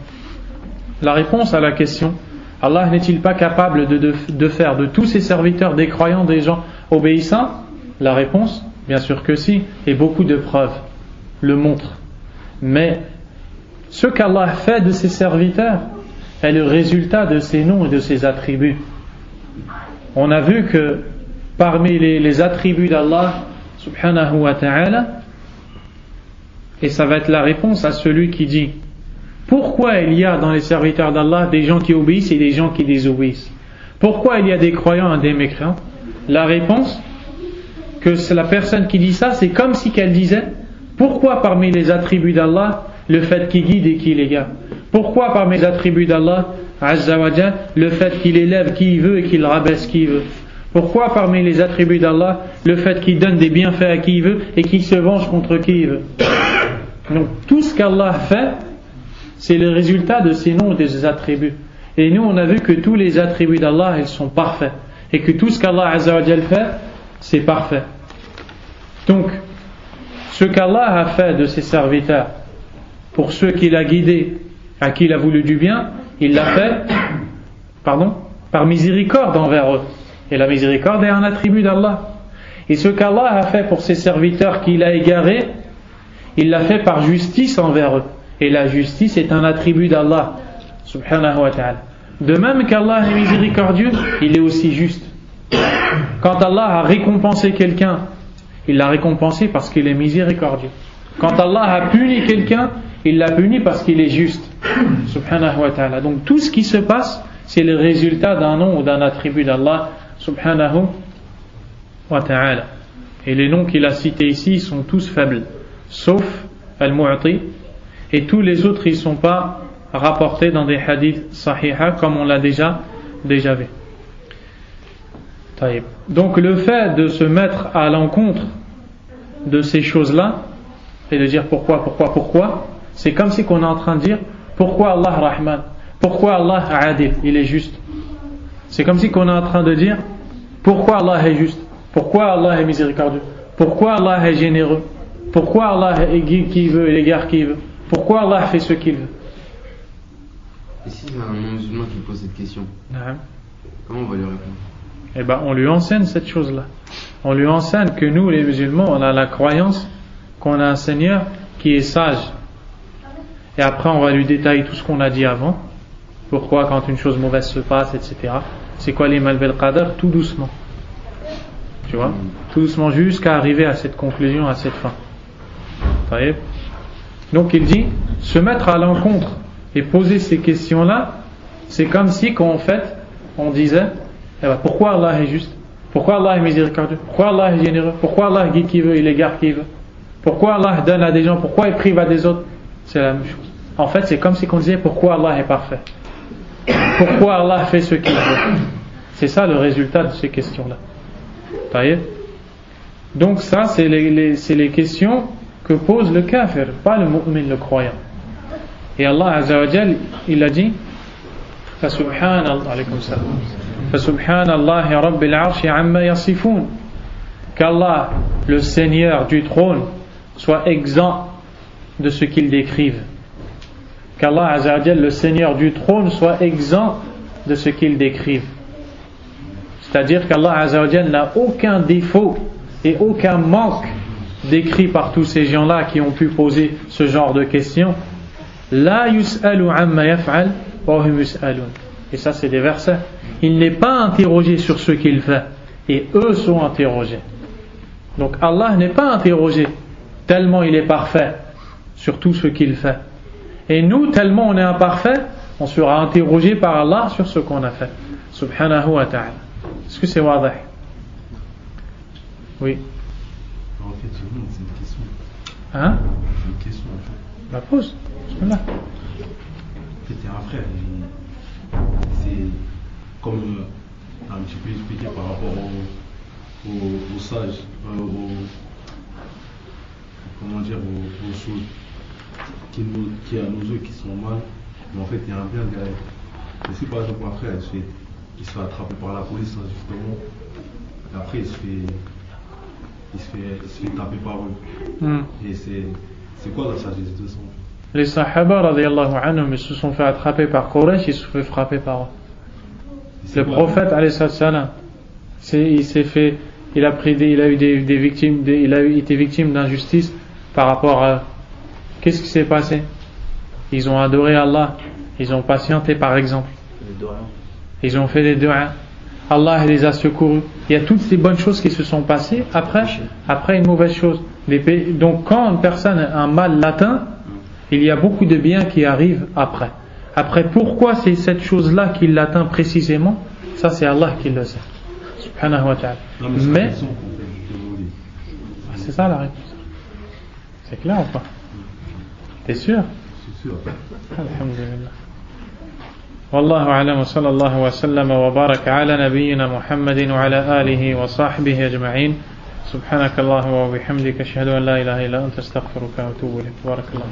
la réponse à la question, Allah n'est-il pas capable de faire de tous ses serviteurs des croyants, des gens obéissants? La réponse, bien sûr que si, et beaucoup de preuves le montrent. Mais ce qu'Allah fait de ses serviteurs est le résultat de ses noms et de ses attributs. On a vu que parmi les attributs d'Allah subhanahu wa ta'ala, et ça va être la réponse à celui qui dit pourquoi il y a dans les serviteurs d'Allah des gens qui obéissent et des gens qui désobéissent? Pourquoi il y a des croyants et des mécréants? La réponse, que c'est la personne qui dit ça, c'est comme si qu'elle disait pourquoi parmi les attributs d'Allah le fait qu'il guide et qu'il égare? Pourquoi parmi les attributs d'Allah Azza wa Jal, le fait qu'il élève qui il veut et qu'il rabaisse qui il veut? Pourquoi parmi les attributs d'Allah le fait qu'il donne des bienfaits à qui il veut et qu'il se venge contre qui il veut? Donc tout ce qu'Allah fait, c'est le résultat de ses noms et de ses attributs. Et nous on a vu que tous les attributs d'Allah ils sont parfaits et que tout ce qu'Allah Azza wa Jal fait c'est parfait. Donc ce qu'Allah a fait de ses serviteurs pour ceux qu'il a guidés, à qui il a voulu du bien, il l'a fait par miséricorde envers eux. Et la miséricorde est un attribut d'Allah. Et ce qu'Allah a fait pour ses serviteurs qu'il a égarés, il l'a fait par justice envers eux. Et la justice est un attribut d'Allah subhanahu wa ta'ala. De même qu'Allah est miséricordieux, il est aussi juste. Quand Allah a récompensé quelqu'un, il l'a récompensé parce qu'il est miséricordieux. Quand Allah a puni quelqu'un, il l'a puni parce qu'il est juste subhanahu wa ta'ala. Donc tout ce qui se passe, c'est le résultat d'un nom ou d'un attribut d'Allah subhanahu wa ta'ala. Et les noms qu'il a cités ici sont tous faibles, sauf Al-Mu'ti, et tous les autres ils ne sont pas rapportés dans des hadiths sahiha comme on l'a déjà vu. Donc le fait de se mettre à l'encontre de ces choses-là et de dire pourquoi, c'est comme si qu'on est en train de dire pourquoi Allah Rahman, pourquoi Allah Adil, il est juste. C'est comme si qu'on est en train de dire pourquoi Allah est juste, pourquoi Allah est miséricordieux, pourquoi Allah est généreux, pourquoi Allah guide qui veut et égare qui veut, pourquoi Allah fait ce qu'il veut. Et si c'est un non-musulman qui pose cette question, comment on va lui répondre? Eh bien, on lui enseigne cette chose-là. On lui enseigne que nous, les musulmans, on a la croyance qu'on a un Seigneur qui est sage. Et après, on va lui détailler tout ce qu'on a dit avant. Pourquoi, quand une chose mauvaise se passe, etc. C'est quoi les malvel qadar? Tout doucement. Tu vois? Tout doucement jusqu'à arriver à cette conclusion, à cette fin. Donc, il dit, se mettre à l'encontre et poser ces questions-là, c'est comme si, en fait, on disait, eh ben, pourquoi Allah est juste? Pourquoi Allah est miséricordieux? Pourquoi Allah est généreux? Pourquoi Allah guide qui veut, il égare qui veut? Pourquoi Allah donne à des gens? Pourquoi il prive à des autres? C'est la même chose. En fait, c'est comme si on disait pourquoi Allah est parfait? Pourquoi Allah fait ce qu'il veut? C'est ça le résultat de ces questions-là. Donc ça, c'est les questions que pose le kafir, pas le mu'min, le croyant. Et Allah Azza wa Jal, il a dit Fasubhanallahi Rabbil Arshi amma yasifun, qu'Allah, le Seigneur du trône, soit exempt de ce qu'ils décrivent. Qu'Allah Azza wa Jal, le Seigneur du trône, soit exempt de ce qu'ils décrivent. C'est-à-dire qu'Allah Azza wa Jal n'a aucun défaut et aucun manque décrit par tous ces gens-là qui ont pu poser ce genre de questions. La yus'alu amma yaf'al wa hum yus'alun. Et ça, c'est des versets. Il n'est pas interrogé sur ce qu'il fait, et eux sont interrogés. Donc Allah n'est pas interrogé tellement il est parfait sur tout ce qu'il fait. Et nous, tellement on est imparfait, on sera interrogé par Allah sur ce qu'on a fait. Subhanahu wa ta'ala. Est-ce que c'est wadah? Oui. En fait, c'est une question. Hein? Une question en fait. La pose. Là. C'était un frère. C'est comme un petit peu expliqué par rapport aux sages, comment dire, aux choses qui à nos yeux qui sont mal, mais en fait il y a un bien derrière. Et si par exemple un frère il se fait attraper par la police justement, et après il se fait taper par eux. Et c'est quoi la sagesse de ça? Les Sahaba radiyallahu anhum, ils se sont fait attraper par Quraysh, ils se sont fait frapper par eux. Le prophète alayhi salam, il a eu des victimes, il a été victime d'injustice par rapport à. Qu'est-ce qui s'est passé? Ils ont adoré Allah, ils ont patienté par exemple. Ils ont fait des du'a. Allah les a secourus. Il y a toutes ces bonnes choses qui se sont passées après une mauvaise chose. Donc quand une personne un mal l'atteint, il y a beaucoup de biens qui arrivent après. Après, pourquoi c'est cette chose-là qui l'atteint précisément? Ça, c'est Allah qui le sait. Subhanahu wa ta'ala. Mais c'est ça la réponse. C'est clair ou pas? T'es sûr? C'est sûr. Alhamdulillah. والله أعلم وصلى الله وسلم وبارك على نبينا محمد وعلى آله وصحبه أجمعين سبحانك اللهم وبحمدك أشهد أن لا إله إلا أنت أستغفرك وأتوب إليك بارك الله